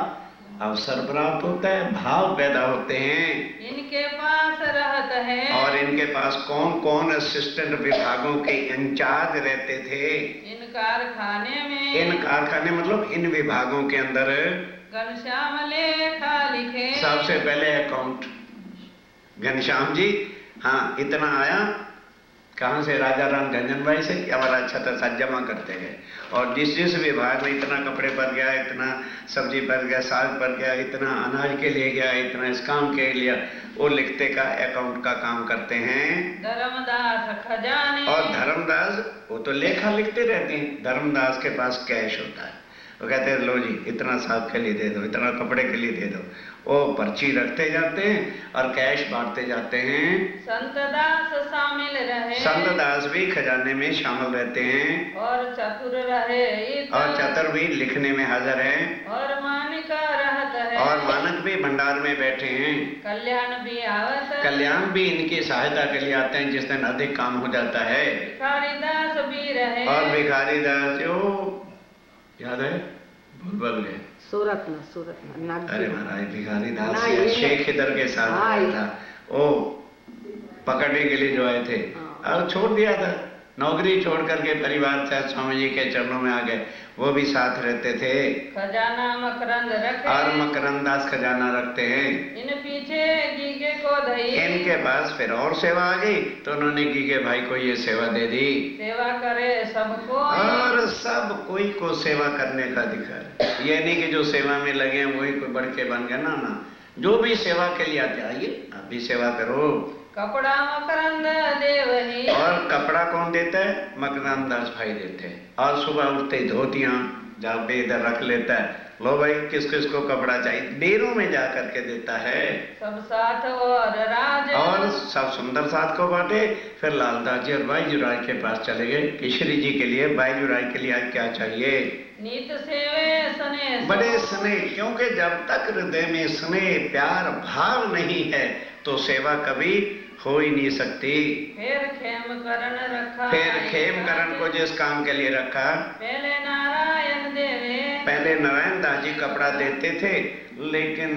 Speaker 1: अवसर प्राप्त होता है, भाव पैदा होते हैं।
Speaker 2: इनके पास रहता है,
Speaker 1: और इनके पास कौन कौन असिस्टेंट विभागों के इंचार्ज रहते थे?
Speaker 2: इन कारखाने में,
Speaker 1: इन कारखाने मतलब इन विभागों के अंदर
Speaker 2: घनश्याम लेखा लिखे।
Speaker 1: सबसे पहले अकाउंट घनश्याम जी, हाँ इतना आया कहाँ से? राजा राम झंझन भाई से, क्या बड़ा अच्छा था, साथ जमा करते गए। और जिस जिस विभाग में इतना कपड़े पर गया, इतना सब्जी पर गया, साग पर गया, इतना अनाज के लिए गया, इतना इस काम के लिए, वो लिखते का अकाउंट का काम करते हैं
Speaker 2: धर्मदास खजाने।
Speaker 1: और धर्मदास वो तो लेखा लिखते रहते हैं। धर्मदास के पास कैश होता है, वो कहते हैं लो जी इतना साग के लिए दे दो, इतना कपड़े के लिए दे दो। वो पर्ची रखते जाते हैं और कैश बांटते जाते हैं।
Speaker 2: संतदास शामिल रहे,
Speaker 1: संतदास भी खजाने में शामिल रहते हैं।
Speaker 2: और चतुर रहे,
Speaker 1: और चतुर भी लिखने में हाजिर है।
Speaker 2: और मानिका रहता है,
Speaker 1: और मानक भी भंडार में बैठे हैं।
Speaker 2: कल्याण भी आवत,
Speaker 1: कल्याण भी इनकी सहायता के लिए आते हैं जिस दिन अधिक काम हो जाता है।
Speaker 2: भिखारीदास भी रहे,
Speaker 1: और भिखारीदास जो याद है भूल गए,
Speaker 3: सूरत ना
Speaker 1: अरे महाराज भिखारीदास शेख इधर के साथ आया था, वो पकड़ने के लिए जो आए थे और छोड़ दिया था, नौकरी छोड़ करके परिवार से स्वामी जी के चरणों में आ गए। वो भी साथ रहते थे।
Speaker 2: खजाना मकरंद रखे,
Speaker 1: और मकरंद दास खजाना रखते हैं।
Speaker 2: इन पीछे गीगे को धई,
Speaker 1: इनके पास फिर और सेवा आ गई तो उन्होंने गीगे भाई को ये सेवा दे दी।
Speaker 2: सेवा करे सबको,
Speaker 1: और सब कोई को सेवा करने का अधिकार। ये नहीं कि जो सेवा में लगे वही कोई बढ़ के बन गया, ना, जो भी सेवा के लिए आते आइए आप भी सेवा करो।
Speaker 2: कपड़ा मकरंद देवही,
Speaker 1: और कपड़ा कौन देता है? मकरंद दास भाई देते हैं। और सुबह उठते ही धोतियां जब इधर रख लेता है, लो भाई किस किस को कपड़ा चाहिए, डेरों में जा करके देता है।
Speaker 2: सब साथ और राज,
Speaker 1: और सब सुंदर साथ को बांटे। फिर लालदास जी और बाईजूराय के पास चले गए केशरी जी के लिए। बाईजूराय के लिए आज क्या चाहिए?
Speaker 2: नीत सेवे सने,
Speaker 1: बड़े स्नेह, क्योंकि जब तक हृदय में स्नेह प्यार भाव नहीं है तो सेवा कभी हो ही नहीं सकती।
Speaker 2: फिर खेम करण रखा,
Speaker 1: फिर खेम करण को जिस काम के लिए रखा,
Speaker 2: पहले नारायण देवे,
Speaker 1: पहले नारायण दास जी कपड़ा देते थे लेकिन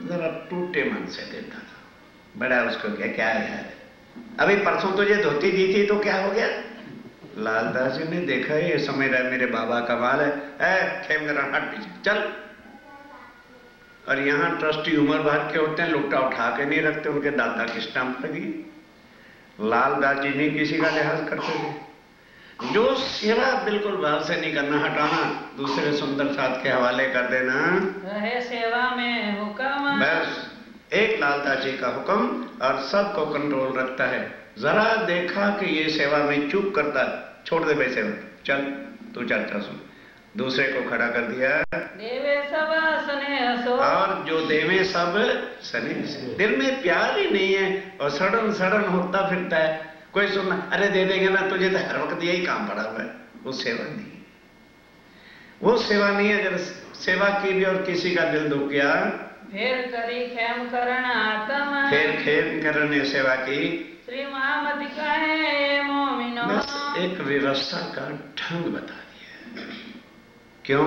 Speaker 1: जरा टूटे मन से देता था। बड़ा उसको क्या यार, अभी परसों तुझे धोती दी थी तो क्या हो गया? लालदास जी ने देखा ये समझ रहा है मेरे बाबा का माल है, खेम करण हट पीछे चल। और यहाँ ट्रस्टी उम्र भर के होते हैं, लुट्टा उठा के नहीं रखते, उनके दादा की स्टंप लगी। लालदास जी नहीं किसी का लिहाज करते थे। जो सेवा बिल्कुल भाव से नहीं करना, हटाना, दूसरे सुंदर साथ के हवाले कर देना,
Speaker 2: रहे सेवा में हुक्म,
Speaker 1: बस एक लालदास जी का हुक्म और सबको कंट्रोल रखता है। जरा देखा कि ये सेवा में चूक करता है, छोड़ दे भाई सेवा, चल तू चर्चा सुन। दूसरे को खड़ा कर दिया,
Speaker 2: देवे सब स्नेह सो,
Speaker 1: और जो देवे सब स्नेह से। दिल में प्यार ही नहीं है और सड़न सड़न होता फिरता है। कोई सुनना, अरे दे देंगे ना तुझे, तो हर वक्त यही काम पड़ा हुआ है। वो सेवा नहीं है, वो सेवा नहीं है। अगर सेवा की भी और किसी का दिल दुख गया,
Speaker 2: फेर करी खेम करण आत्म,
Speaker 1: फिर खेम करने सेवा की।
Speaker 2: श्री महामति कहे मोमिनो,
Speaker 1: बस एक व्यवस्था का ढंग बता दिया। क्यों?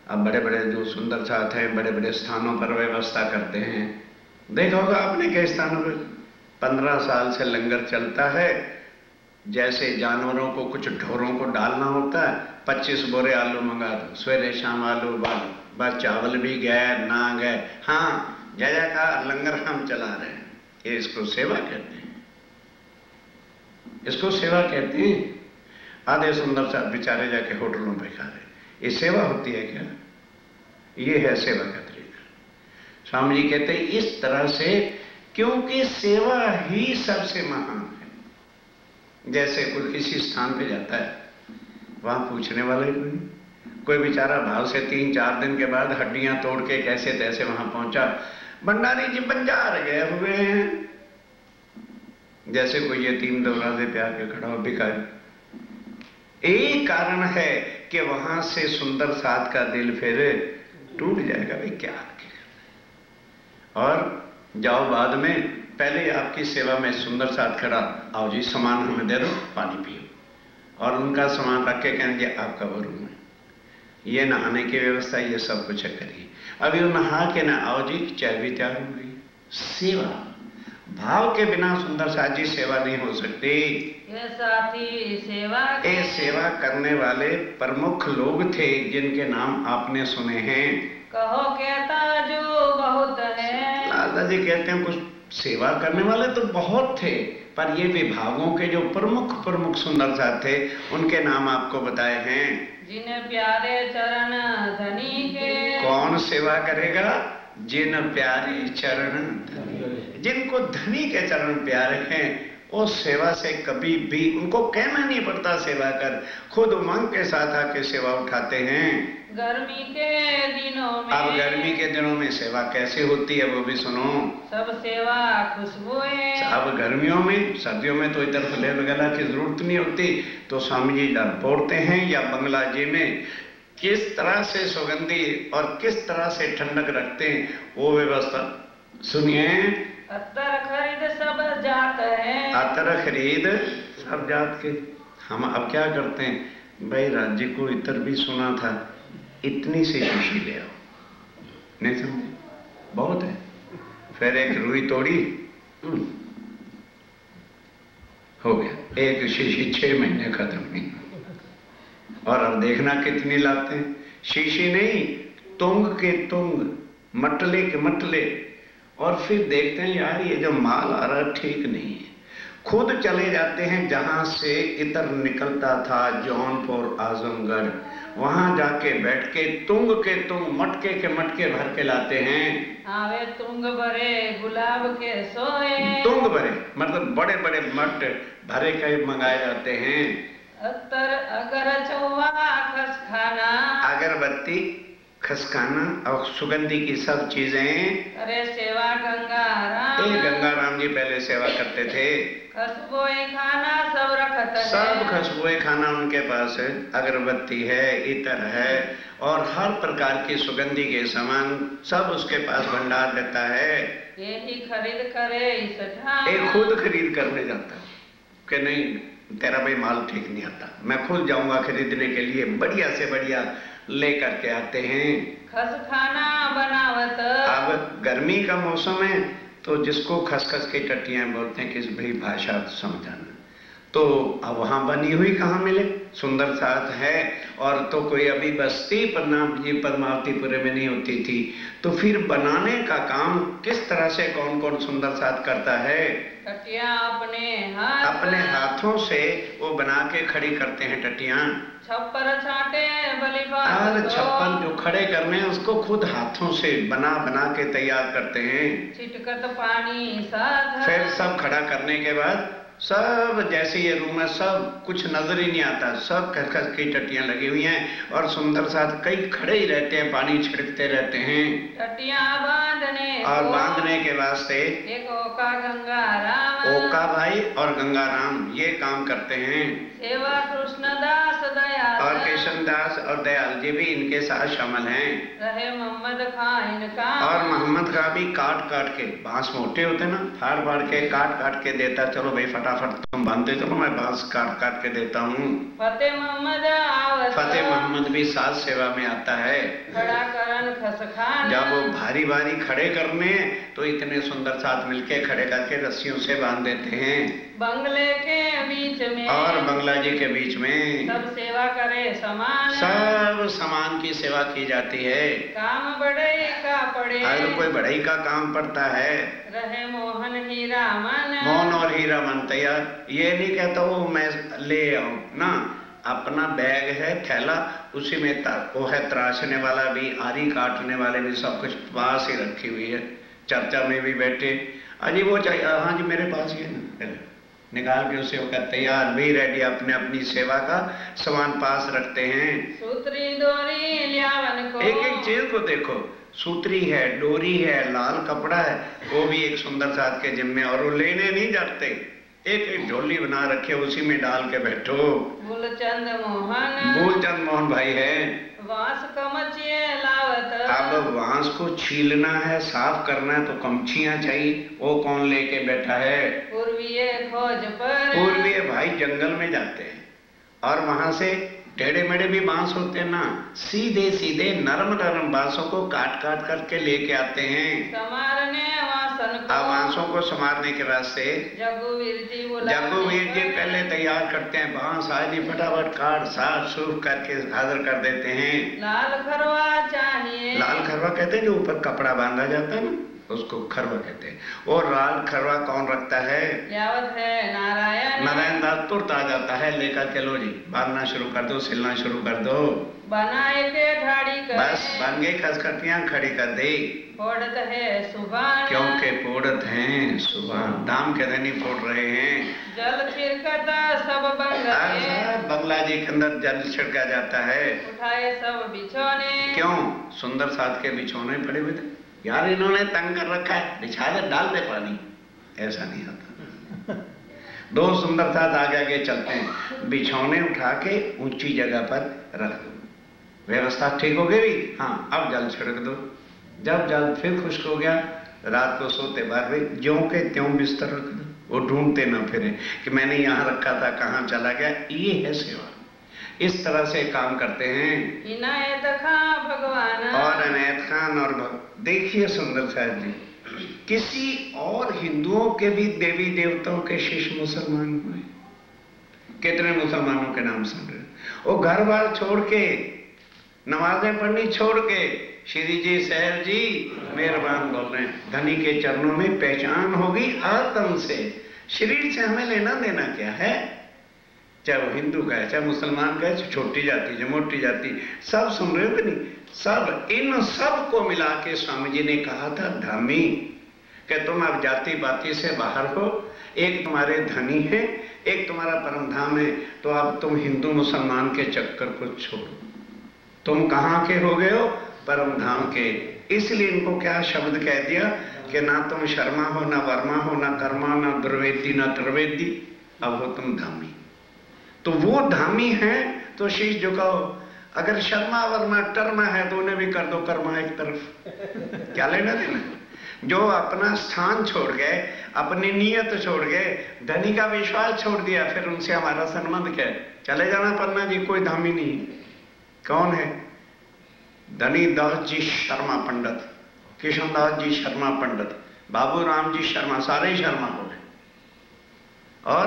Speaker 1: अब बड़े बड़े जो सुंदर साथ हैं, बड़े बड़े स्थानों पर व्यवस्था करते हैं। देखा होगा आपने कई स्थानों पर 15 साल से लंगर चलता है। जैसे जानवरों को, कुछ ढोरों को डालना होता है, 25 बोरे आलू मंगा दो, सवेरे शाम आलू बालू, बस चावल भी गए ना गए, हाँ जय का लंगर हम चला रहे हैं। ये इसको सेवा कहते हैं, इसको सेवा कहते हैं। आधे सुंदर सा बेचारे जाके होटलों पे खा रहे, ये सेवा होती है क्या? ये है सेवा का तरीका। स्वामी जी कहते हैं इस तरह से, क्योंकि सेवा ही सबसे महान है। जैसे कोई किसी स्थान पे जाता है, वहां पूछने वाला ही कोई बेचारा भाव से 3-4 दिन के बाद हड्डियां तोड़ के कैसे तैसे वहां पहुंचा, भंडारी जी बंजार गए हुए हैं। जैसे कोई यतीम दरवाजे पे आके खड़ा हो, भिखारी। एक कारण है कि वहां से सुंदर साथ का दिल फिर टूट जाएगा। भाई क्या और जाओ बाद में, पहले आपकी सेवा में सुंदर साथ खड़ा, आओ जी सामान हमें दे दो, पानी पियो, और उनका सामान रख के कहेंगे आपका वो रूम है, ये नहाने की व्यवस्था, ये सब कुछ है करिए। अभी वो नहा के ना आओ जी, चाय भी तैयार हो गई। सेवा भाव के बिना सुंदर साथ जी सेवा नहीं हो सकती।
Speaker 2: ये साथी सेवा,
Speaker 1: ये सेवा करने वाले प्रमुख लोग थे जिनके नाम आपने सुने हैं।
Speaker 2: कहो कहता जो बहुत है,
Speaker 1: लाला जी कहते हैं कुछ सेवा करने वाले तो बहुत थे, पर ये विभागों के जो प्रमुख प्रमुख सुंदर साथ थे, उनके नाम आपको बताए हैं।
Speaker 2: जिन्हें प्यारे चरण धनी के,
Speaker 1: कौन सेवा करेगा? जिन प्यारे चरण, जिनको धनी के चरण प्यारे हैं, वो सेवा से कभी भी, उनको कहना नहीं पड़ता सेवा कर, खुद उमंग के साथ आके सेवा उठाते हैं।
Speaker 2: गर्मी के दिनों में,
Speaker 1: अब गर्मी के दिनों में सेवा कैसे होती है वो भी सुनो।
Speaker 2: सब सेवा खुशबुएं,
Speaker 1: अब गर्मियों में, सर्दियों में तो इधर फले वगैरह की जरूरत नहीं होती, तो स्वामी जी डर बोलते हैं या बंगला जी में किस तरह से सुगंधी और किस तरह से ठंडक रखते हैं, वो व्यवस्था सुनिए।
Speaker 2: अत्तर खरीद सब जात है,
Speaker 1: अतर खरीद सब जात के। हम अब क्या करते हैं, भाई राज्य को इतर भी सुना था, इतनी सी शीशी ले आओ, नहीं समझे, बहुत है। फिर एक रुई तोड़ी, हो गया, एक शीशी 6 महीने खत्म नहीं। और अब देखना कितनी लाते हैं, शीशी नहीं, तुंग के तुंग, मटले के मटले। और फिर देखते हैं यार ये जो माल आ रहा ठीक नहीं है, खुद चले जाते हैं जहां से इतर निकलता था, जौनपुर आजमगढ़, वहां जाके बैठ के तुंग के तुंग, मटके के मटके भर के लाते हैं।
Speaker 2: आवे तुंग भरे गुलाब के सोए,
Speaker 1: तुंग भरे मतलब बड़े बड़े मट भरे के मंगाए जाते हैं।
Speaker 2: अत्तर अगर चौवा खसखाना,
Speaker 1: अगरबत्ती, खसखाना और सुगंधी की सब चीजें।
Speaker 2: अरे सेवा गंगा राम,
Speaker 1: ये गंगा राम जी पहले सेवा करते थे।
Speaker 2: खसबोए खाना सब रखत है,
Speaker 1: सब खुशबुए खाना उनके पास है, अगरबत्ती है, इतर है, और हर प्रकार की सुगंधी के सामान सब उसके पास भंडार देता है।
Speaker 2: ये ही खरीद करे इस ठाम,
Speaker 1: ये खुद खरीद करने जाता है कि नहीं तेरा भाई माल ठीक नहीं आता, मैं खुद जाऊंगा खरीदने के लिए, बढ़िया से बढ़िया लेकर के आते हैं।
Speaker 2: खस खाना बनावत,
Speaker 1: अब गर्मी का मौसम है तो जिसको खसखस की टट्टियां बोलते हैं, किस भाई भाषा समझाना, तो अब वहां बनी हुई कहाँ मिले, सुंदर साथ है। और तो कोई अभी बस्ती पद्मावतीपुरे में नहीं होती थी, तो फिर बनाने का काम किस तरह से कौन कौन सुंदर साथ करता है,
Speaker 2: टटिया
Speaker 1: अपने हाथों से वो बना के खड़ी करते हैं टट्टियां।
Speaker 2: छप्पर छाटे
Speaker 1: और छप्पर जो खड़े करने हैं उसको खुद हाथों से बना बना के तैयार करते हैं।
Speaker 2: छिटकत पानी साथ,
Speaker 1: फिर सब खड़ा करने के बाद सब जैसे ये रूम है, सब कुछ नजर ही नहीं आता, सब खसखस की टट्टियां लगी हुई हैं और सुंदर साथ कई खड़े ही रहते हैं, पानी छिड़कते रहते हैं।
Speaker 2: टट्टियां बांधने
Speaker 1: और बांधने के वास्ते
Speaker 2: एक ओका गंगाराम,
Speaker 1: ओका भाई और गंगाराम ये काम करते हैं।
Speaker 2: सेवा कृष्णदास दयाल,
Speaker 1: और कृष्णदास और दयाल जी भी इनके साथ शामिल हैं।
Speaker 2: रहे मोहम्मद खां इनका,
Speaker 1: और मोहम्मद का भी काट काट के, बांस मोटे होते ना, फाड़ फाड़ के काट काट के देता, चलो भाई फटाफट तुम बांधते चलो, मैं बांस काट काट के देता हूँ।
Speaker 2: फतेह मोहम्मद आवत,
Speaker 1: फतेह मोहम्मद भी साथ सेवा में आता है।
Speaker 2: खड़ा करन खसखान,
Speaker 1: जब वो भारी भारी खड़े करने तो इतने सुंदर साथ मिलके खड़े करके रस्सियों से बांध देते हैं।
Speaker 2: बंगले के बीच में,
Speaker 1: और बंगला जी के बीच में
Speaker 2: सब सेवा करे समान,
Speaker 1: सब समान की सेवा की जाती है।
Speaker 2: काम बढ़ई का पड़े,
Speaker 1: अगर कोई बढ़ई का काम पड़ता है,
Speaker 2: रहे मोहन हीरा मन,
Speaker 1: मोहन और हीरा मन तैयार। ये नहीं कहता वो मैं ले आऊं ना, अपना बैग है थैला, उसी में वो है तराशने वाला भी, आरी काटने वाले भी, सब कुछ पास ही रखी हुई है। चर्चा में भी बैठे, अजी वो चाहिए, हाँ जी मेरे पास ही है ना, निकाल के उसे वो तैयार भी रेडी, अपने अपनी सेवा का सामान पास रखते हैं।
Speaker 2: सूत्री डोरी ल्यावन को,
Speaker 1: एक एक चीज को देखो, सूत्री है, डोरी है, लाल कपड़ा है, वो भी एक सुंदर साथ के जिम्मे, और वो लेने नहीं जाते, एक एक झोली बना रखे, उसी में डाल के बैठो।
Speaker 2: मूलचंद मोहन,
Speaker 1: मूलचंद मोहन भाई है।
Speaker 2: वास कमचिए लावत,
Speaker 1: अब बांस को छीलना है, साफ करना है तो कमचियां चाहिए, वो कौन लेके बैठा है?
Speaker 2: पूर्वीय खोज पर,
Speaker 1: पूर्वीय भाई जंगल में जाते हैं और वहां से टेढ़े मेढ़े भी बांस होते हैं ना, सीधे सीधे नरम नरम बांसों को काट काट करके लेके आते हैं।
Speaker 2: समारने वासन को,
Speaker 1: अब बांसों को संवारने के वास्ते
Speaker 2: जगुवीर जी बुलाने,
Speaker 1: जगुवीर जी पहले तैयार करते हैं बांस, आदि फटाफट काट साफ सूफ करके हाजिर कर देते हैं।
Speaker 2: लाल खरवा चाहिए,
Speaker 1: लाल खरवा कहते हैं जो ऊपर कपड़ा बांधा जाता है ना, उसको खरवा कहते हैं। और लाल खरवा कौन रखता है?
Speaker 2: यावत है नारायण,
Speaker 1: नारायण दास तुरंत आ जाता है लेकर के, लो जी बांधना शुरू कर दो, सिलना शुरू कर दो।
Speaker 2: बनाए के ठाड़ी करे,
Speaker 1: बस बन गई, खसखटियां खड़ी कर दे,
Speaker 2: फोड़त है सुभान,
Speaker 1: क्योंकि फोड़त हैं सुबह, दाम के नहीं फोड़ रहे हैं।
Speaker 2: जल छिड़कता सब बंगले,
Speaker 1: बंगला जी के अंदर जल छिड़का जाता है।
Speaker 2: उठाए सब बिछोने,
Speaker 1: क्यों? सुंदर साथ के बिछौने पड़े हुए थे, यार इन्होंने तंग कर रखा है, बिछा दे, डाल दे पानी, ऐसा नहीं होता। दो सुंदर साथ आगे आगे चलते हैं, बिछौने उठा के ऊंची जगह पर रख दो, व्यवस्था ठीक हो गई, हाँ अब जल छिड़क दो। जब जल फिर खुश्क हो गया, रात को सोते बाद ज्यों के त्यों बिस्तर रख दो, वो ढूंढते ना फिरे कि मैंने यहाँ रखा था कहाँ चला गया। ये है सेवा, इस तरह से काम करते हैं।
Speaker 2: इनायत खां भगवान,
Speaker 1: और इनायत खान और देखिए सुंदर साहब जी, किसी और हिंदुओं के भी देवी देवताओं के शिष्य मुसलमान हुए, कितने मुसलमानों के नाम सुन रहे, वो घर बार छोड़ के, नमाजें पढ़नी छोड़ के, श्री जी सहर जी मेहरबान बोल रहे हैं, धनी के चरणों में पहचान होगी आत्म से, शरीर से हमें लेना देना क्या है? चाहे वो हिंदू का है, चाहे मुसलमान का है, छोटी जाति चाहे मोटी जाति, सब सुन रहे थे नहीं, सब, इन सब को मिला के स्वामी जी ने कहा था धामी, कि तुम अब जाति बाति से बाहर हो, एक तुम्हारे धनी है, एक तुम्हारा परम धाम है, तो अब तुम हिंदू मुसलमान के चक्कर को छोड़ो, तुम कहाँ के हो गए हो? परम धाम के। इसलिए इनको क्या शब्द कह दिया कि ना तुम शर्मा हो, ना वर्मा हो, ना कर्मा, ना दुर्वेदी, ना त्रिवेदी, अब हो तुम धामी। तो वो धामी है तो शीश झुकाओ, अगर शर्मा वर्मा टर्मा है तो उन्हें भी कर दो कर्मा एक तरफ, क्या लेना देना। जो अपना स्थान छोड़ गए, अपनी नियत छोड़ गए, धनी का विश्वास छोड़ दिया, फिर उनसे हमारा संबंध क्या है? चले जाना पन्ना जी, कोई धामी नहीं। कौन है? धनी दास जी शर्मा पंडित, किशन दास जी शर्मा पंडित, बाबू राम जी शर्मा, सारे ही शर्मा हो गए। और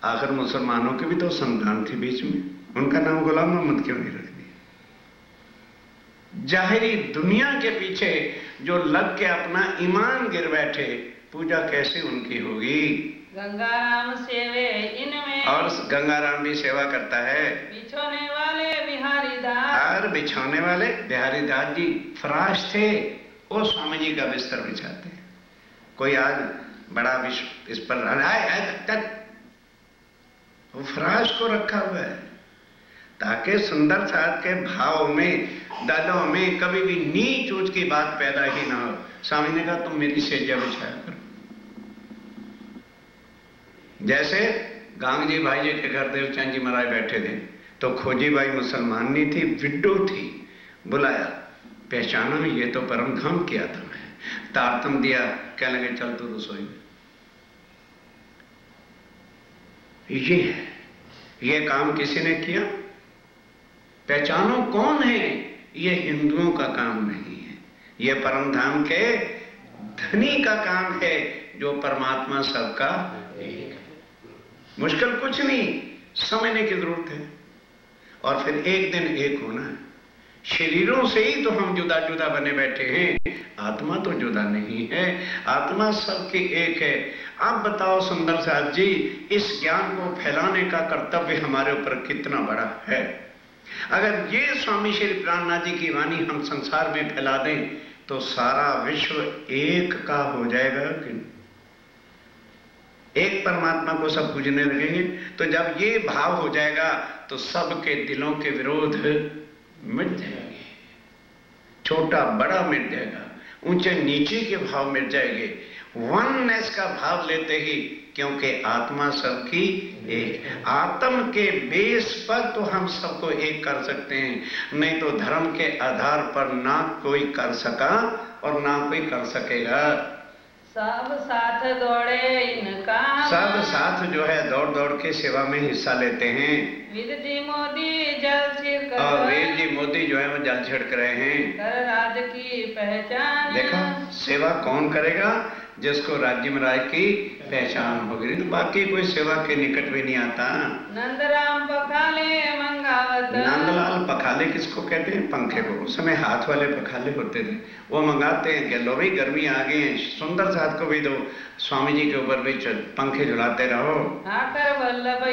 Speaker 1: आखिर मुसलमानों की भी तो संतान थी बीच में, उनका नाम गुलाम मोहम्मद क्यों नहीं रख दिया? जाहिरी दुनिया के पीछे जो लग के अपना ईमान गिर बैठे, पूजा कैसे उनकी होगी?
Speaker 2: गंगाराम सेवे इनमें,
Speaker 1: और गंगाराम भी सेवा करता है।
Speaker 2: बिछोने वाले बिहारी दास,
Speaker 1: और बिछाने वाले बिहारी दास जी फराश थे, वो स्वामी जी का बिस्तर बिछाते हैं। कोई आज बड़ा इस पर वो फराश को रखा हुआ है ताकि सुंदर साथ के भाव में, दलों में कभी भी नीच ऊंच की बात पैदा ही ना हो। स्वामी ने कहा तुम मेरी सेजा बिछाया करो। जैसे गांग जी भाई जी के घर देवचंद जी महाराज बैठे थे तो खोजी बाई मुसलमान नहीं थी, विडो थी, बुलाया, पहचाना ये तो परम धाम किया था, मैं तारतम दिया, कहने लगे चल तू रसोई में। ये है, ये काम किसी ने किया, पहचानो कौन है, ये हिंदुओं का काम नहीं है, ये परम धाम के धनी का काम है जो परमात्मा सबका एक है। मुश्किल कुछ नहीं, समझने की जरूरत है। और फिर एक दिन एक होना है। शरीरों से ही तो हम जुदा जुदा बने बैठे हैं, आत्मा तो जुदा नहीं है, आत्मा सबकी एक है। आप बताओ सुंदर साहब जी, इस ज्ञान को फैलाने का कर्तव्य हमारे ऊपर कितना बड़ा है। अगर ये स्वामी श्री प्राणनाथ जी की वाणी हम संसार में फैला दें तो सारा विश्व एक का हो जाएगा कि एक परमात्मा को सब पूजने लगेंगे। तो जब ये भाव हो जाएगा तो सबके दिलों के विरोध मिट जाएंगे, छोटा बड़ा मिट जाएगा, ऊंचे नीचे के भाव मिट जाएंगे, वननेस का भाव लेते ही, क्योंकि आत्मा सबकी एक। आत्म के बेस पर तो हम सबको एक कर सकते हैं, नहीं तो धर्म के आधार पर ना कोई कर सका और ना कोई कर सकेगा।
Speaker 2: सब साथ दौड़े इनका,
Speaker 1: सब साथ जो है दौड़ दौड़ के सेवा में हिस्सा लेते हैं।
Speaker 2: वीर जी मोदी जल छिड़क,
Speaker 1: और वीर जी मोदी जो है वो जल छिड़क रहे हैं।
Speaker 2: कर राज की पहचान,
Speaker 1: देखा सेवा कौन करेगा, जिसको राज्य महाराज की पहचान होगी, तो बाकी कोई सेवा के निकट भी नहीं आता।
Speaker 2: नंदराम पखाले मंगावत,
Speaker 1: नंदलाल पखाले किसको कहते हैं, पंखे को। उस समय हाथ वाले पखाले होते थे, वो मंगाते हैं कि लो भाई गर्मी आ गई है, सुंदर साथ को भी दो, स्वामी जी के ऊपर भी पंखे झुलाते रहो।
Speaker 2: आकर वल्लभ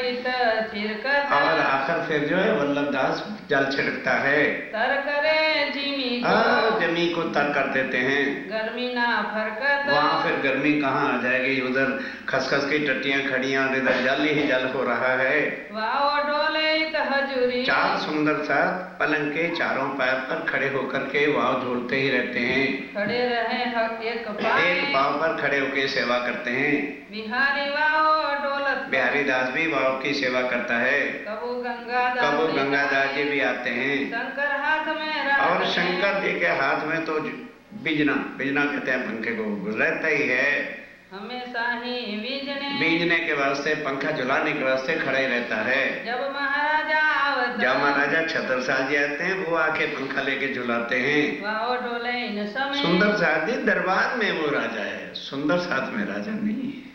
Speaker 2: छिड़कत,
Speaker 1: और आखिर फिर जो है वल्लभ दास जल छिड़कता है,
Speaker 2: तर करे जिमी को,
Speaker 1: जमी को तर कर देते हैं।
Speaker 2: गर्मी ना फरकत,
Speaker 1: वहां फिर गर्मी कहाँ आ जाएगी, उधर खसखस की टट्टियां खड़ियां, इधर जल ही जल हो रहा है।
Speaker 2: वाओ डोले हजूरी,
Speaker 1: चार सुंदर साथ पलंग के चारों पैर पर खड़े होकर के वाव झूलते ही रहते हैं,
Speaker 2: खड़े रहे
Speaker 1: एक पांव पर खड़े होकर सेवा करते हैं।
Speaker 2: बिहारी वाओ डोलत,
Speaker 1: बिहारी दास भी वाव की सेवा करता है।
Speaker 2: कबू गंगादास
Speaker 1: जी भी आते हैं।
Speaker 2: शंकर हाथ में
Speaker 1: और शंकर जी के हाथ में तो बिजना, बिजना कहते हैं पंखे को, रहता ही है,
Speaker 2: हमेशा ही
Speaker 1: बीजने के वास्ते, पंखा झुलाने के वास्ते खड़ा ही रहता है।
Speaker 2: जब महाराजा
Speaker 1: छत्रसाल जी आते हैं वो आके पंखा लेके झुलाते हैं।
Speaker 2: वाओ डोले इन समय,
Speaker 1: सुंदर साथ जी दरबार में वो राजा है, सुंदर साथ में राजा नहीं है।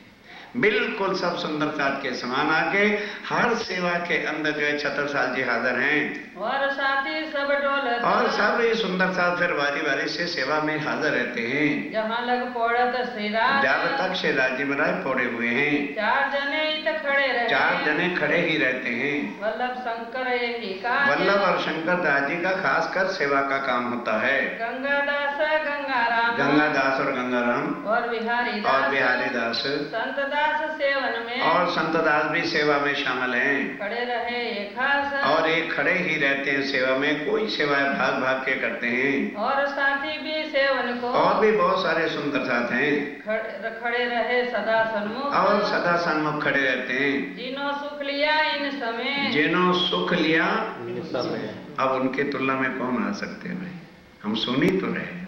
Speaker 1: बिल्कुल सब सुंदर साथ के समान आके हर सेवा के अंदर जो है छत्रसाल जी हाजिर हैं,
Speaker 2: और साथी सब डोलत,
Speaker 1: और सब ये सुंदर साथ फिर बारी बारी से सेवा में हाजिर रहते हैं।
Speaker 2: जहाँ लग पौड़त श्रीराज,
Speaker 1: जब तक श्रीराज जी महाराज पौड़े हुए हैं,
Speaker 2: चार जने खड़े रहे,
Speaker 1: चार जने खड़े ही रहते हैं।
Speaker 2: वल्लभ शंकर यही का,
Speaker 1: वल्लभ और शंकर दास जी का खासकर सेवा का काम होता है।
Speaker 2: गंगादास गंगाराम,
Speaker 1: गंगादास और गंगाराम,
Speaker 2: और बिहारी दास संत दास सेवन में,
Speaker 1: और संत दास भी सेवा में शामिल हैं।
Speaker 2: खड़े रहे एक खास,
Speaker 1: और एक खड़े ही रहते हैं सेवा में, कोई सेवाएं भाग भाग के करते हैं।
Speaker 2: और साथी भी सेवन को,
Speaker 1: और भी बहुत सारे सुंदर साथ हैं,
Speaker 2: खड़े रहे सदा सन्मुख,
Speaker 1: और सदा सन्मुख खड़े रहते हैं।
Speaker 2: जिन्हों सुख लिया इन समय,
Speaker 1: जिन्हों सुख लिया इन समय। अब उनके तुलना में कौन आ सकते हैं भाई, हम सुन ही तो रहे।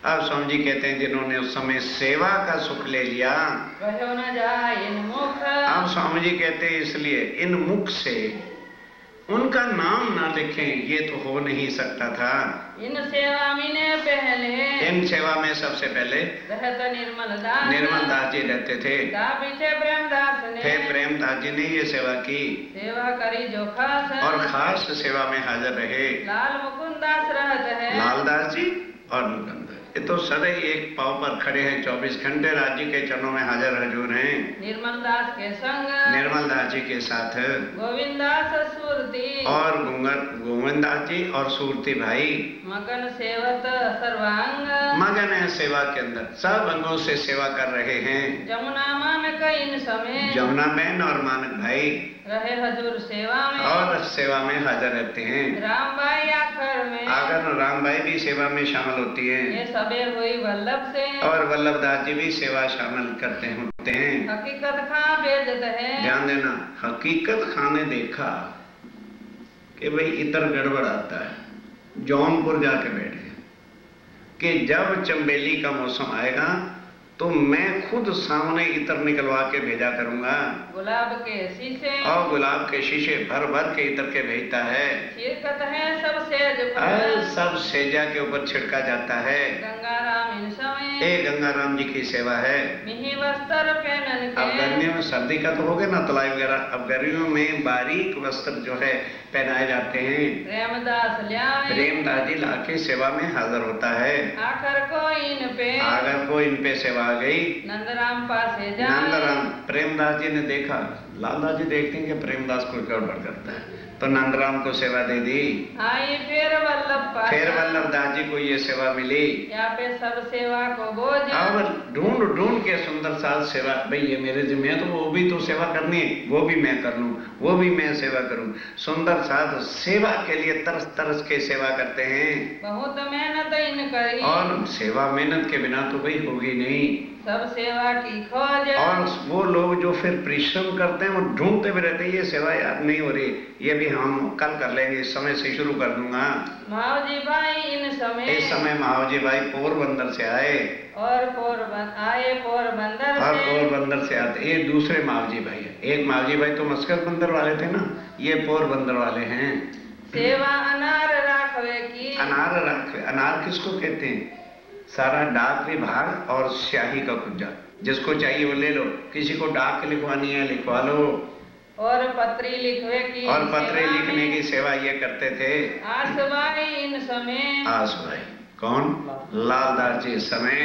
Speaker 1: अब स्वामी जी कहते हैं जिन्होंने उस समय सेवा का सुख ले लिया,
Speaker 2: कहो न जाए इन मुख।
Speaker 1: अब स्वामी जी कहते हैं इसलिए इन मुख से उनका नाम ना लिखें, ये तो हो नहीं सकता था।
Speaker 2: इन सेवा में पहले,
Speaker 1: इन सेवा में सबसे पहले
Speaker 2: रहता निर्मल
Speaker 1: दास जी रहते थे।
Speaker 2: पीछे प्रेमदास ने,
Speaker 1: फिर प्रेमदास जी ने ये सेवा की,
Speaker 2: सेवा करी जो खास,
Speaker 1: और खास सेवा में हाजिर रहे
Speaker 2: लाल मुकुंद दास रहते हैं,
Speaker 1: लालदास जी और मुकुंद। ये तो सदैव एक पांव पर खड़े हैं, 24 घंटे राज्य के चरणों में हाजिर हजूर हैं।
Speaker 2: निर्मल दास के संग
Speaker 1: निर्मल दास जी के साथ
Speaker 2: गोविंदास सुरती
Speaker 1: और गोविंदास जी और सूरती भाई
Speaker 2: मगन सेवत सर्वांग
Speaker 1: मगन है सेवा के अंदर, सब अंगों से सेवा कर रहे हैं।
Speaker 2: जमुना मानक इन समय
Speaker 1: जमुना बहन और मानक भाई
Speaker 2: रहे हजूर सेवा में
Speaker 1: और सेवा में हाजिर रहते हैं।
Speaker 2: राम भाई आखिर में
Speaker 1: आकर राम भाई भी सेवा में शामिल होती है
Speaker 2: ये सबेर हुई वल्लभ से
Speaker 1: और वल्लभ दास जी भी सेवा शामिल करते होते हैं।
Speaker 2: हकीकत खा भेजत है।
Speaker 1: ध्यान देना, हकीकत खाने देखा कि भाई इतर गड़बड़ आता है। जौनपुर जाके बैठ गए कि जब चंबेली का मौसम आएगा तो मैं खुद सामने इतर निकलवा के भेजा करूंगा।
Speaker 2: गुलाब के शीशे
Speaker 1: और गुलाब के शीशे भर भर के इतर के भेजता है।
Speaker 2: छिड़कत है सब सेज
Speaker 1: सब सेजा के ऊपर छिड़का जाता है।
Speaker 2: गंगाराम इन समय
Speaker 1: ये गंगाराम जी की सेवा है।
Speaker 2: मिही वस्त्र पहनन
Speaker 1: अब
Speaker 2: के
Speaker 1: गर्मियों में सर्दी का तो हो गया ना तलाई वगैरह, अब गर्मियों में बारीक वस्त्र जो है पहनाए जाते हैं।
Speaker 2: प्रेमदास ल्यावे
Speaker 1: प्रेमदास जी लाके सेवा में हाजिर होता है।
Speaker 2: आखर को इन पे
Speaker 1: अगर को इन पे सेवा आ गई,
Speaker 2: नंदराम पासे जाए
Speaker 1: नंदराम प्रेमदास जी ने देखा, लाला जी देखते हैं कि प्रेमदास कोई गड़बड़ करता है तो नंदराम को सेवा दे दी।
Speaker 2: आई फिर वल्लभ पास
Speaker 1: फिर वल्लभ दास जी को ये सेवा मिली।
Speaker 2: यहाँ पे सब सेवा को बोझ
Speaker 1: अब ढूंढ ढूंढ के सुंदर साथ सेवा, भाई ये मेरे जिम्मे है तो वो भी तो सेवा करनी है, वो भी मैं कर लूं, वो भी मैं सेवा करूं। सुंदर साथ सेवा के लिए तरस तरस के सेवा करते हैं।
Speaker 2: बहुत मेहनत इन करी
Speaker 1: और सेवा मेहनत के बिना तो भाई होगी नहीं।
Speaker 2: सब सेवा की खोज
Speaker 1: और वो लोग जो फिर परिश्रम करते हैं वो ढूंढते भी रहते हैं ये सेवा याद नहीं हो रही, ये भी हम कल कर लेंगे, इस समय से शुरू कर दूंगा।
Speaker 2: महावजी भाई इन समय
Speaker 1: इस समय महावजी भाई पोरबंदर से आए
Speaker 2: और पोरबंदर
Speaker 1: और
Speaker 2: से
Speaker 1: पोरबंदर से आते। ये दूसरे महावजी भाई है, एक महावजी भाई तो मस्कत बंदर वाले थे ना, ये पोरबंदर वाले हैं।
Speaker 2: सेवा अनार राखवे की
Speaker 1: अनार राखवे, अनार किसको कहते हैं? सारा डाक विभाग और स्याही का कुंजा, जिसको चाहिए वो ले लो। किसी को डाक लिखवानी है लिखवा लो।
Speaker 2: और पत्री लिखवे की
Speaker 1: और पत्र लिखने की सेवा ये करते थे।
Speaker 2: आसवाई इन समय
Speaker 1: आस भाई कौन? लालदास जी समय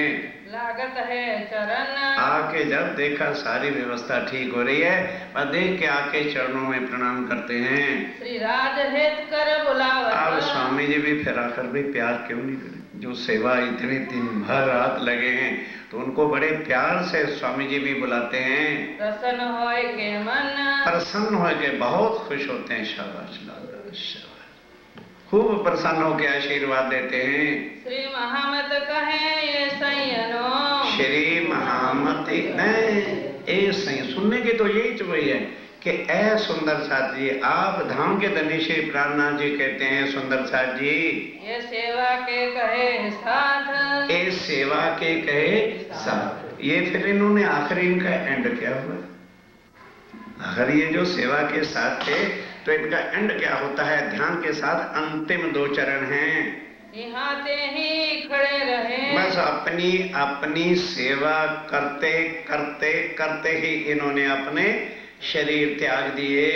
Speaker 2: लागत है चरण
Speaker 1: आके जब देखा सारी व्यवस्था ठीक हो रही है और देख के आके चरणों में प्रणाम करते हैं।
Speaker 2: श्री राज हेत कर बुलावत।
Speaker 1: अब स्वामी जी भी फिर आकर भी प्यार क्यों नहीं करे? जो सेवा इतनी दिन भर रात लगे हैं तो उनको बड़े प्यार से स्वामी जी भी बुलाते हैं।
Speaker 2: प्रसन्न होए के मन
Speaker 1: प्रसन्न हो के बहुत खुश होते हैं। शाबाश लालदास शाबाश, खूब प्रसन्न होकर आशीर्वाद देते हैं।
Speaker 2: श्री महामत कहे ये सैयनो
Speaker 1: श्री महामती ए सही सुनने की तो यही तो वही है कि ए सुंदर साथ जी, आप धाम के धनी श्री प्राणनाथ जी कहते हैं सुंदर साथ जी
Speaker 2: ये सेवा के कहे साथ
Speaker 1: ए सेवा के कहे साथ। ये फिर इन्होंने आखिरी इनका एंड क्या हुआ? अगर ये जो सेवा के साथ थे तो इनका एंड क्या होता है? ध्यान के साथ अंतिम 2 चरण हैं।
Speaker 2: यहाँ ते ही खड़े रहे
Speaker 1: बस अपनी अपनी सेवा करते करते करते ही इन्होंने अपने शरीर त्याग दिए।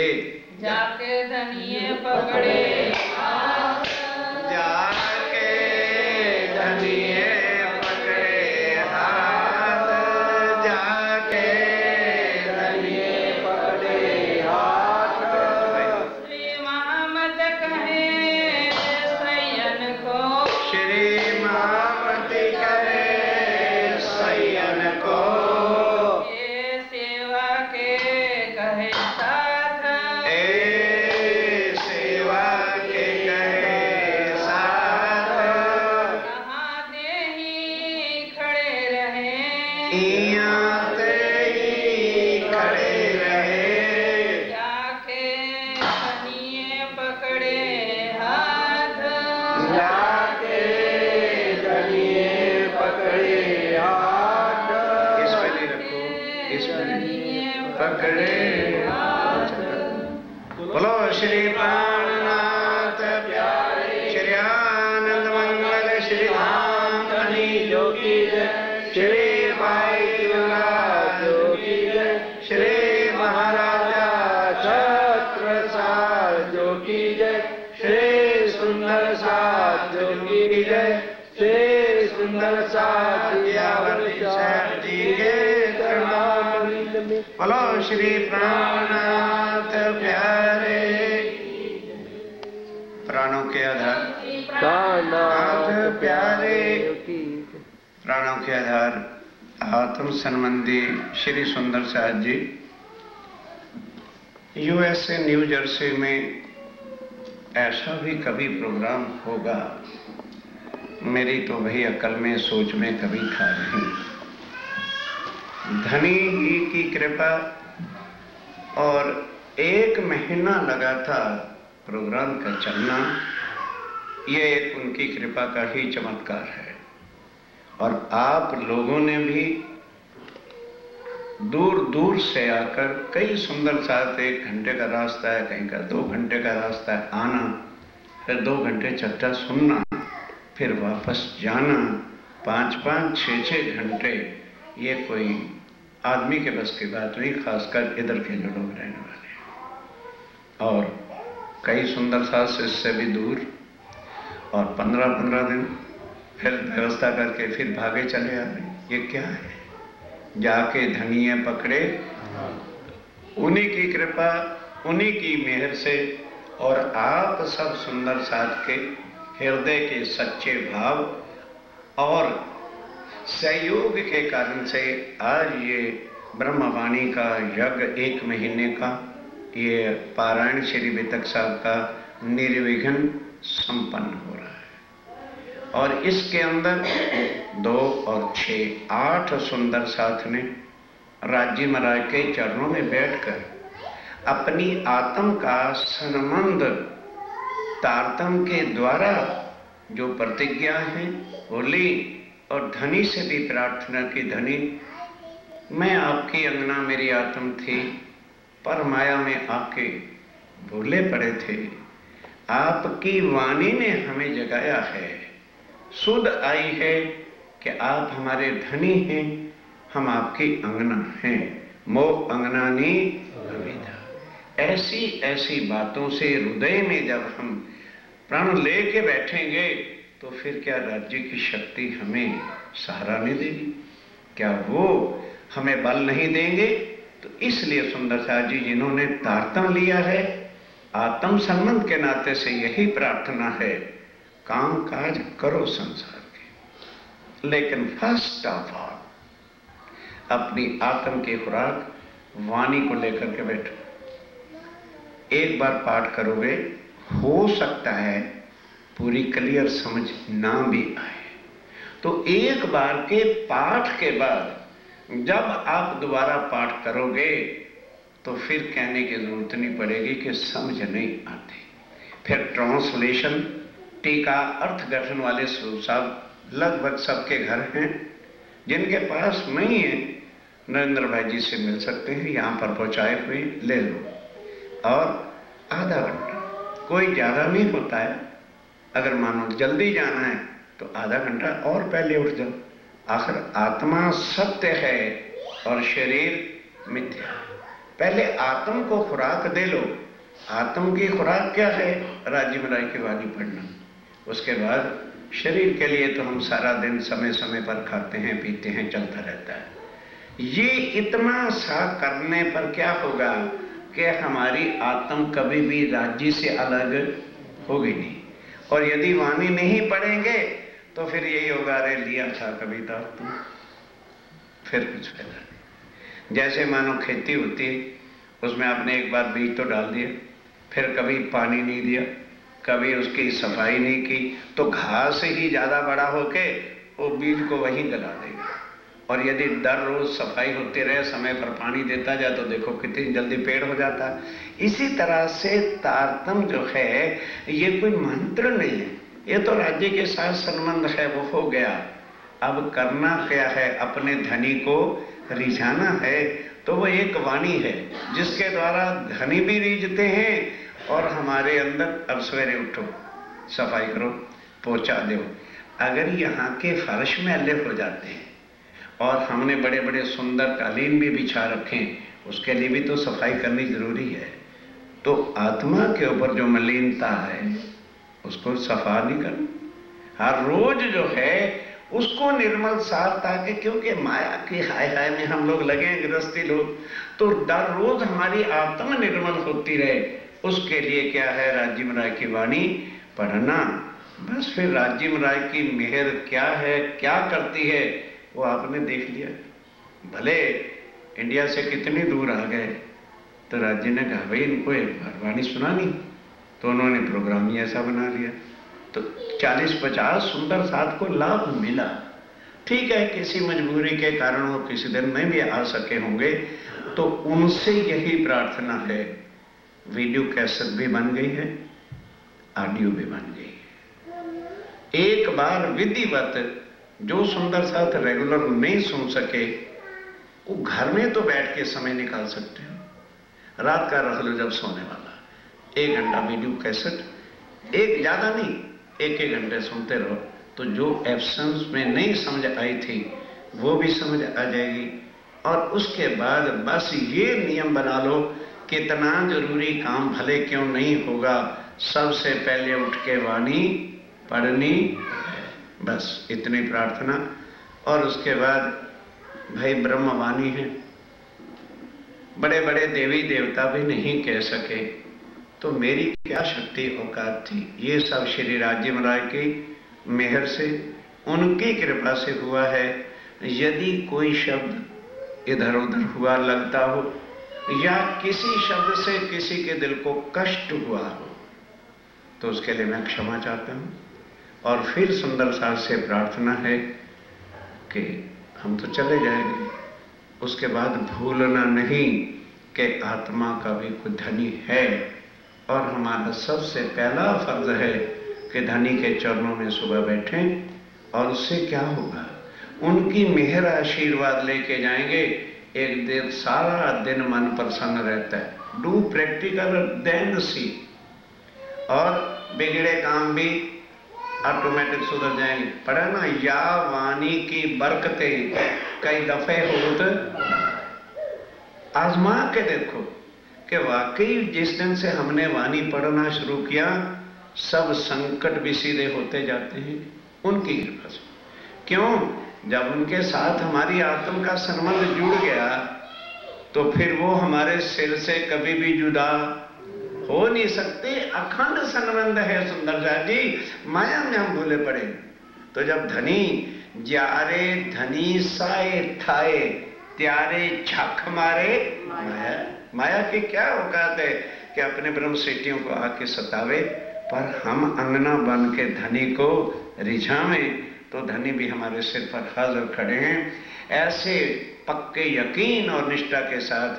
Speaker 2: जाके धनिये पकड़े
Speaker 1: जाके धनिये पकड़े हाथ, जाके धनिये पकड़े हाथ।
Speaker 2: श्री महामत कहे सैयन को
Speaker 1: श्री महामती करे सैयन को
Speaker 2: ये सेवा के कहे साथ
Speaker 1: ए सेवा के कहे साथ।
Speaker 2: कहाँ दे ही खड़े रहे
Speaker 1: इहाँ ते ही खड़े रहे।
Speaker 2: जाके धनिये पकड़े हाथ
Speaker 1: जाके धनिये पकड़े हाथ। इस पे नहीं रखो, इस पे नहीं पकड़े हाथ। बोलो श्री प्राणनाथ प्यारे श्री आनंद मंगल श्री धाम धनी जो की जय। श्री भाई जो की जय। श्री महाराजा छत्रसाल जो की जय। श्री सुंदर साथ जो की जय। श्री सुंदर बोलो श्री प्राणनाथ प्यारे। प्राणों के आधार
Speaker 3: प्राणनाथ
Speaker 1: प्यारे।
Speaker 3: की।
Speaker 1: प्राणों के आधार आत्म संबंधी श्री सुंदर साहब जी यूएसए न्यू जर्सी में ऐसा भी कभी प्रोग्राम होगा, मेरी तो वही अकल में सोच में कभी था नहीं। धनी ही की कृपा और 1 महीना लगा था प्रोग्राम का चलना, ये एक उनकी कृपा का ही चमत्कार है। और आप लोगों ने भी दूर दूर से आकर कई सुंदर साथ 1 घंटे का रास्ता है, कहीं का 2 घंटे का रास्ता है, आना, फिर 2 घंटे चर्चा सुनना, फिर वापस जाना, 5-5, 6-6 घंटे, ये कोई आदमी के बस की बात नहीं, खासकर इधर के जो लोग रहने वाले हैं। और कई सुंदर साथ इससे भी दूर, और 15-15 दिन फिर व्यवस्था करके फिर भागे चले आ रहे। ये क्या है? जाके धनिये पकड़े, उन्हीं की कृपा, उन्हीं की मेहर से और आप सब सुंदर साथ के हृदय के सच्चे भाव और सहयोग के कारण से आज ये ब्रह्मवाणी का यज्ञ 1 महीने का, ये पारायण श्री वितक साहब का निर्विघ्न संपन्न हो रहा है। और इसके अंदर 2 और 6, 8 सुंदर साथ ने राज्य महाराज के चरणों में बैठकर अपनी आत्म का संबंध तारतम के द्वारा जो प्रतिज्ञा है वो ली, और धनी से भी प्रार्थना की, धनी मैं आपकी अंगना मेरी आत्म थी, पर माया में आके भूले पड़े थे, आपकी वाणी ने हमें जगाया है, सुध आई है कि आप हमारे धनी हैं, हम आपकी अंगना हैं, मो अंगनानी अविधा। ऐसी ऐसी बातों से हृदय में जब हम प्राण लेके बैठेंगे तो फिर क्या राज्य की शक्ति हमें सहारा नहीं देगी? क्या वो हमें बल नहीं देंगे? तो इसलिए सुंदर साहब जी जिन्होंने तारतम लिया है, आत्म संबंध के नाते से यही प्रार्थना है, काम काज करो संसार के, लेकिन फर्स्ट ऑफ ऑल अपनी आत्म की खुराक वाणी को लेकर के बैठो। एक बार पाठ करोगे, हो सकता है पूरी क्लियर समझ ना भी आए, तो एक बार के पाठ के बाद जब आप दोबारा पाठ करोगे तो फिर कहने की जरूरत नहीं पड़ेगी कि समझ नहीं आती। फिर ट्रांसलेशन, टीका, अर्थ गठन वाले स्वरूप साहब लगभग सबके घर हैं, जिनके पास नहीं है नरेंद्र भाई जी से मिल सकते हैं, यहाँ पर पहुँचाए हुए ले लो। और आधा घंटा, कोई ज़्यादा नहीं होता है, अगर मानो जल्दी जाना है तो आधा घंटा और पहले उठ जाओ। आखिर आत्मा सत्य है और शरीर मिथ्या है। पहले आत्म को खुराक दे लो। आत्म की खुराक क्या है? राज्य मलाई की वाणी पढ़ना। उसके बाद शरीर के लिए तो हम सारा दिन समय समय पर खाते हैं, पीते हैं, चलता रहता है। ये इतना सा करने पर क्या होगा कि हमारी आत्म कभी भी राज्य से अलग होगी नहीं। और यदि वाणी नहीं पढ़ेंगे तो फिर यही होगा, अरे लिया था कविता तुम, फिर कुछ फायदा नहीं। जैसे मानो खेती होती है, उसमें आपने एक बार बीज तो डाल दिया, फिर कभी पानी नहीं दिया, कभी उसकी सफाई नहीं की, तो घास ही ज्यादा बड़ा होके वो बीज को वहीं गला देगा। और यदि दर रोज सफाई होती रहे, समय पर पानी देता जाए, तो देखो कितनी जल्दी पेड़ हो जाता है। इसी तरह से तारतम जो है ये कोई मंत्र नहीं है, ये तो राज्य के साथ संबंध है, वो हो गया। अब करना क्या है? अपने धनी को रिझाना है। तो वो एक वाणी है जिसके द्वारा धनी भी रीझते हैं और हमारे अंदर अब सवेरे उठो, सफाई करो, पोछा दो। अगर यहाँ के फर्श में अल्ले हो जाते हैं और हमने बड़े बड़े सुंदर कालीन भी बिछा रखे, उसके लिए भी तो सफाई करनी जरूरी है। तो आत्मा के ऊपर जो मलिनता है उसको सफा नहीं करना। हर रोज जो है उसको निर्मल सार ताकि, क्योंकि माया की हाय हाय में हम लोग लगे हैं गृहस्थी लोग, तो दर रोज हमारी आत्मा निर्मल होती रहे, उसके लिए क्या है, राजीव राय की वाणी पढ़ना। बस फिर राजीव राय की मेहर क्या है, क्या करती है, वो आपने देख लिया। भले इंडिया से कितनी दूर आ गए, तो राजी ने कहा भाई इनको एक बार वाणी सुनानी, तो उन्होंने प्रोग्राम ही ऐसा बना लिया। तो 40-50 सुंदर साथ को लाभ मिला। ठीक है, किसी मजबूरी के कारण वो किसी दिन में भी आ सके होंगे, तो उनसे यही प्रार्थना है। वीडियो कैसेट भी बन गई है, ऑडियो भी बन गई है। एक बार विधिवत जो सुंदर साथ रेगुलर नहीं सुन सके, वो घर में तो बैठ के समय निकाल सकते हो। रात का रख लो जब सोने वाला, 1 घंटा वीडियो कैसेट, एक ज्यादा नहीं, 1-1 घंटे सुनते रहो, तो जो एब्सेंस में नहीं समझ आई थी वो भी समझ आ जाएगी। और उसके बाद बस ये नियम बना लो, कितना जरूरी काम भले क्यों नहीं होगा, सबसे पहले उठ के वाणी पढ़नी, बस इतनी प्रार्थना। और उसके बाद भाई ब्रह्मवाणी है, बड़े बड़े देवी देवता भी नहीं कह सके, तो मेरी क्या शक्ति औकात थी। ये सब श्री राजीव राय की मेहर से, उनकी कृपा से हुआ है। यदि कोई शब्द इधर उधर हुआ लगता हो, या किसी शब्द से किसी के दिल को कष्ट हुआ हो, तो उसके लिए मैं क्षमा चाहता हूँ। और फिर सुंदर साथ से प्रार्थना है कि हम तो चले जाएंगे, उसके बाद भूलना नहीं कि आत्मा का भी कोई धनी है, और हमारा सबसे पहला फर्ज है कि धनी के चरणों में सुबह बैठें। और उससे क्या होगा, उनकी मेहर आशीर्वाद लेके जाएंगे, एक दिन सारा दिन मन प्रसन्न रहता है। डू प्रैक्टिकल देन सी, और बिगड़े काम भी ऑटोमेटिक सुधर जाएंगे। पढ़ा ना, या वाणी की बरकतें कई दफे होत, आजमा के देखो कि वाकई जिस दिन से हमने वाणी पढ़ना शुरू किया, सब संकट भी सीधे होते जाते हैं उनकी कृपा से। क्यों? जब उनके साथ हमारी आत्म का संबंध जुड़ गया, तो फिर वो हमारे सिर से कभी भी जुदा हो नहीं सकते। अखंड संबंध है सुंदर साथ जी, माया में हम भूले पड़े। तो जब धनी जारे धनी साए ठाए, त्यारे झक मारे माया। माया की क्या औकात है कि अपने ब्रह्म सिटियों को आके सतावे, पर हम अंगना बन के धनी को रिझावें, तो धनी भी हमारे सिर पर हाजिर खड़े हैं। ऐसे पक्के यकीन और निष्ठा के साथ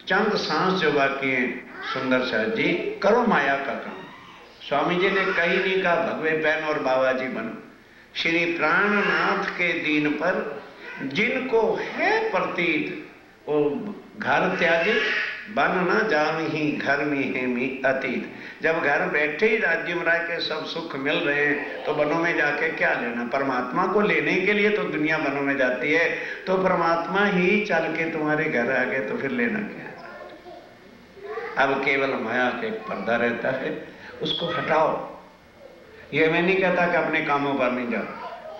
Speaker 1: चंद सांस जो बाकी हैं, सुंदर साथ जी करो माया का काम। स्वामी जी ने कहीं नहीं कहा भगवे पैन और बाबा जी बनो। श्री प्राणनाथ के दीन पर जिनको है प्रतीत, वो घर त्याजी बन न जान ही घर में है मी अतीत। जब घर बैठे ही राजीव राय के सब सुख मिल रहे हैं, तो वनों में जाके क्या लेना। परमात्मा को लेने के लिए तो दुनिया वनों में जाती है, तो परमात्मा ही चल के तुम्हारे घर आ गए, तो फिर लेना क्या है। अब केवल माया के पर्दा रहता है, उसको हटाओ। ये मैं नहीं कहता कि अपने कामों पर नहीं जाओ।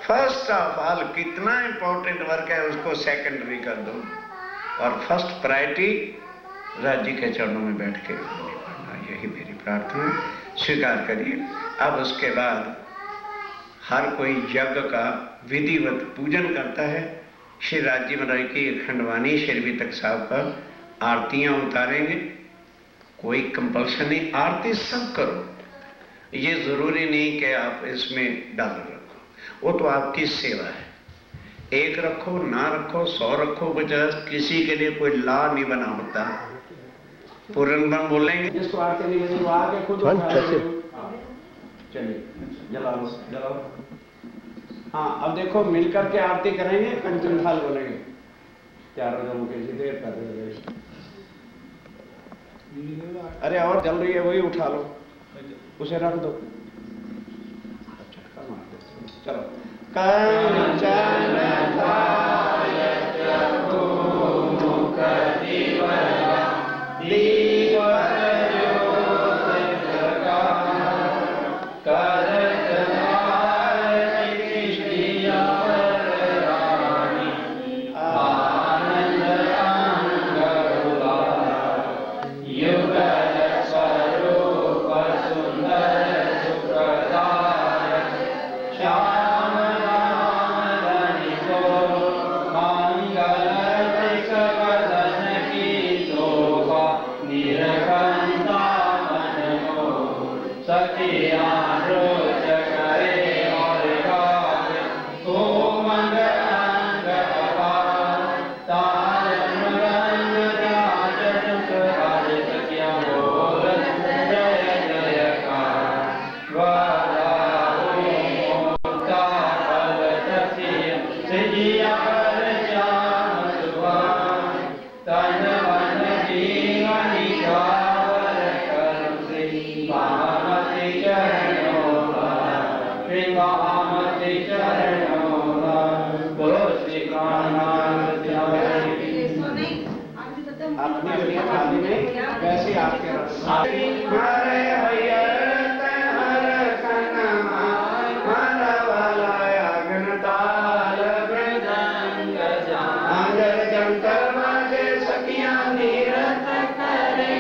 Speaker 1: फर्स्ट ऑफ ऑल कितना इंपॉर्टेंट वर्क है उसको सेकेंडरी कर दो, और फर्स्ट प्रायोरिटी राज्य के चरणों में बैठ के पढ़ना। यही मेरी प्रार्थना, स्वीकार करिए। अब उसके बाद हर कोई यज्ञ का विधिवत पूजन करता है। श्री राजीव राय की खंडवानी शेरवी तक साहब का आरतियां उतारेंगे। कोई कंपल्शन नहीं, आरती सब करो। ये जरूरी नहीं कि आप इसमें डॉलर रखो, वो तो आपकी सेवा है। 1 रखो ना रखो, 100 रखो, 50, किसी के लिए कोई लॉ नहीं बना होता। पूर्ण ब्रह्म बोलेंगे, जिसको आरती नहीं बनी वो आके खुद चलिए जलाओ जलाओ। हाँ, अब देखो मिलकर के आरती करेंगे, पंचम थाल बोलेंगे, चारों जगहों के देर कर रहे। अरे और जल रही है, वही उठा लो, उसे रख दो। चलो कंचन
Speaker 3: करत
Speaker 1: हरे भैया हर कनमा हर वाला अग्नताल मृदंग अंजर जंतर बाजे सखियां नीरत करे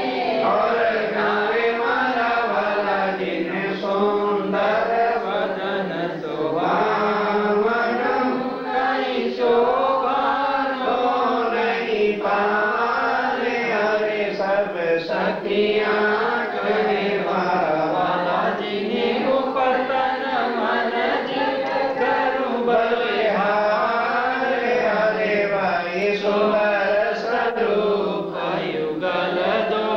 Speaker 1: और गावे मारा वाला जिन्हें सुंदर वदन सुहावन कई शोभा लो नहीं पाले हरे सब सखियां करे मारा वाला जिन्हें ऊपर तन मन जित करूं बलिहार हरे भाई सुंदर स्वरूप युगल दो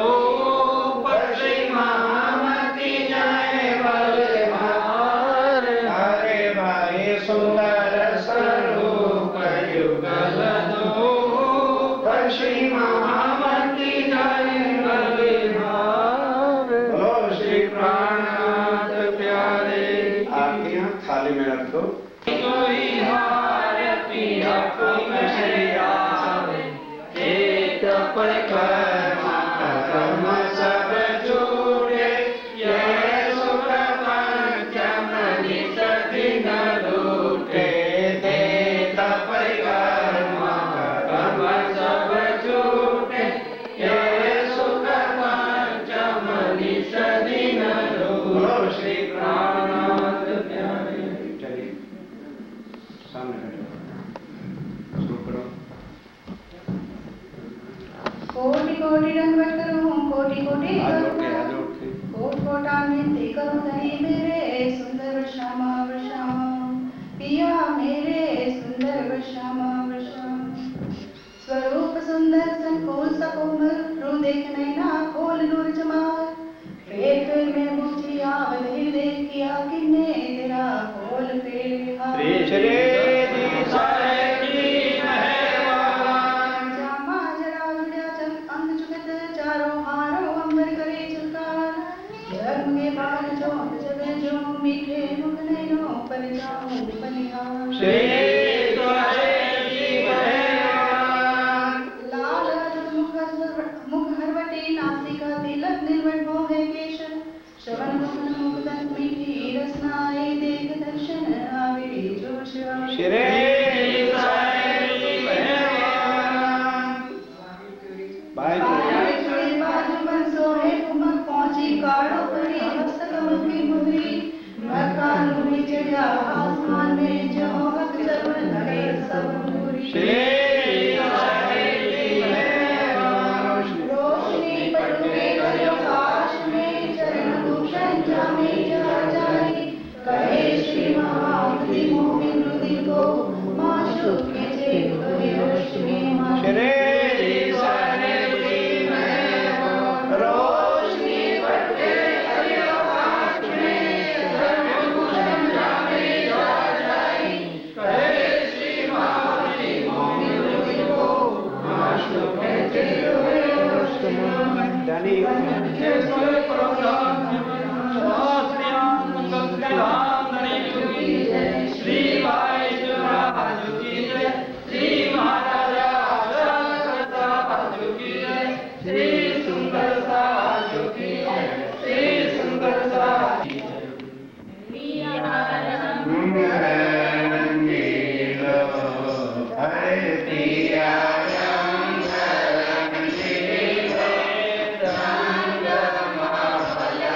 Speaker 1: पश्री महामती जाए बलिहार हरे भाई सुंदर स्वरूप युगल दो पश्री महामती जाए बलिहार। बोलो श्री प्राणनाथ प्यारे। आरतियां थाली में रख दो। कोई हार पिया कोई मछलिया एक परिक्रमा कर्म सब छूटे ये सुख पंचम नित दिन लूटे देत परिक्रमा कर्म सब छूटे ये सुख पंचम नित दिन लूटे। श्री प्राणनाथ प्यारे। चलिए सामने बैठो, शुरू करो।
Speaker 4: कोटि कोटि दंडवत करूं कोटि कोटि
Speaker 1: आज
Speaker 4: करूं
Speaker 1: उठे
Speaker 4: कोट कोटा विनती करूं धनी मेरे सुंदर श्यामा श्यामा पिया मेरे सुंदर श्यामा श्यामा स्वरूप सुंदर संकोल सकोमल रू देख नैना खोल नूर जमाल पेट में मुझी आवधि देख किया किन्ने तेरा खोल पेड़ विहार
Speaker 1: श्री दिशाए की मेहरबान
Speaker 4: जामा जरा जुड़ा चल अंग जुगत चारों हारों अंबर करे चलकार जग में बाल जो जब जो मीठे मुख नैनो पर जाऊं बलिहार
Speaker 1: श्री दिशाए की मेहरबान
Speaker 4: लाल मुख हरवटी नासिका तिलक निर्मल मोहे केश श्रवण मुख मुकुदन मीठी रसनाई देख दर्शन आवे जोश
Speaker 1: श्री दिशाए की मेहरबान। भाई
Speaker 4: बाजू बन सोहे उमक पहुंची काड़ो पड़ी हस्त कमल की मुद्री मकान में चढ़ा आसमान में जो हक चरण धरे सब दूरी
Speaker 1: श्री दिशाए की मेहरबान।
Speaker 4: रोशनी पटके करो आकाश में चरण भूषण जामे जा जाए कहे श्री महामती मोमिन रुदि को माशूक के जेब कहे रोशनी
Speaker 1: श्री दिशाए की मेहरबान। रोशनी पटके करो आकाश में चरण भूषण जामे जा जाए कहे श्री महामती मोमिन रुदि को माशूक के जेब कहे रोशनी धनी
Speaker 2: श्री भाई राजू की जय श्री महाराजा राजू की जय श्री सुंदर साजू की जय श्री सुंदर साजू की जय।
Speaker 1: रंगीलो हरे पिया रंग रंगीलो रंग महल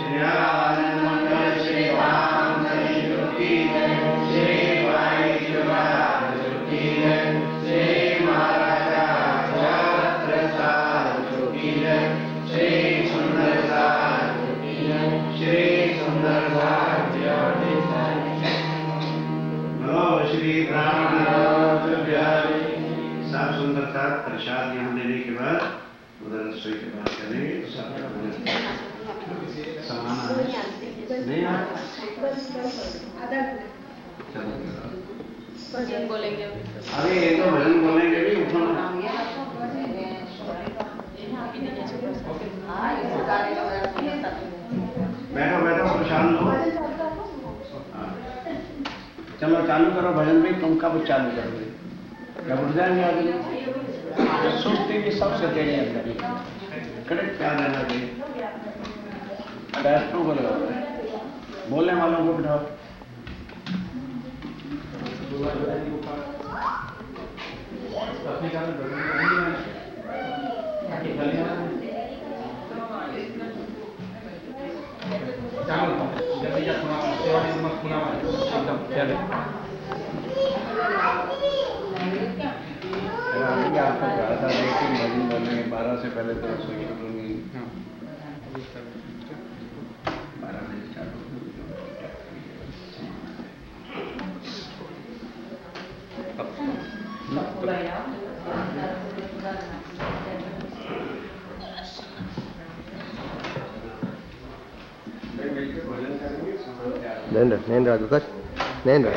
Speaker 1: श्री आनंद मंगल श्री राम की जय, श्री भाई शिवराज की जय, श्री महाराजा छत्र साधु की जय, श्री सुंदर साधु की जय, श्री सुंदर साध्य श्री रामनाथ बिहारी। साफ सुंदर साथ प्रसाद यहाँ देने के बाद उधर रसोई के बाद करेंगे। सामान नहीं
Speaker 4: भजन बोलेंगे
Speaker 1: अरे ये तो भजन बोलेंगे भी उठना। बैठो बैठो प्रसाद लो। चलो चालू करो भजन भी। तुम कब चालू करोगे? जब उठ जाएंगे आदमी सुस्ती भी सबसे तेरे अंदर करेक्ट क्या रहना चाहिए। बैठो बोलो बोलने वालों को बिठाओ। आपको कहा था लेकिन भजन बोलने 12 से पहले तो रसोई करूँगी। 12 बजे चालू
Speaker 3: नेंद्र नेंद्र आगे कर नेंद्र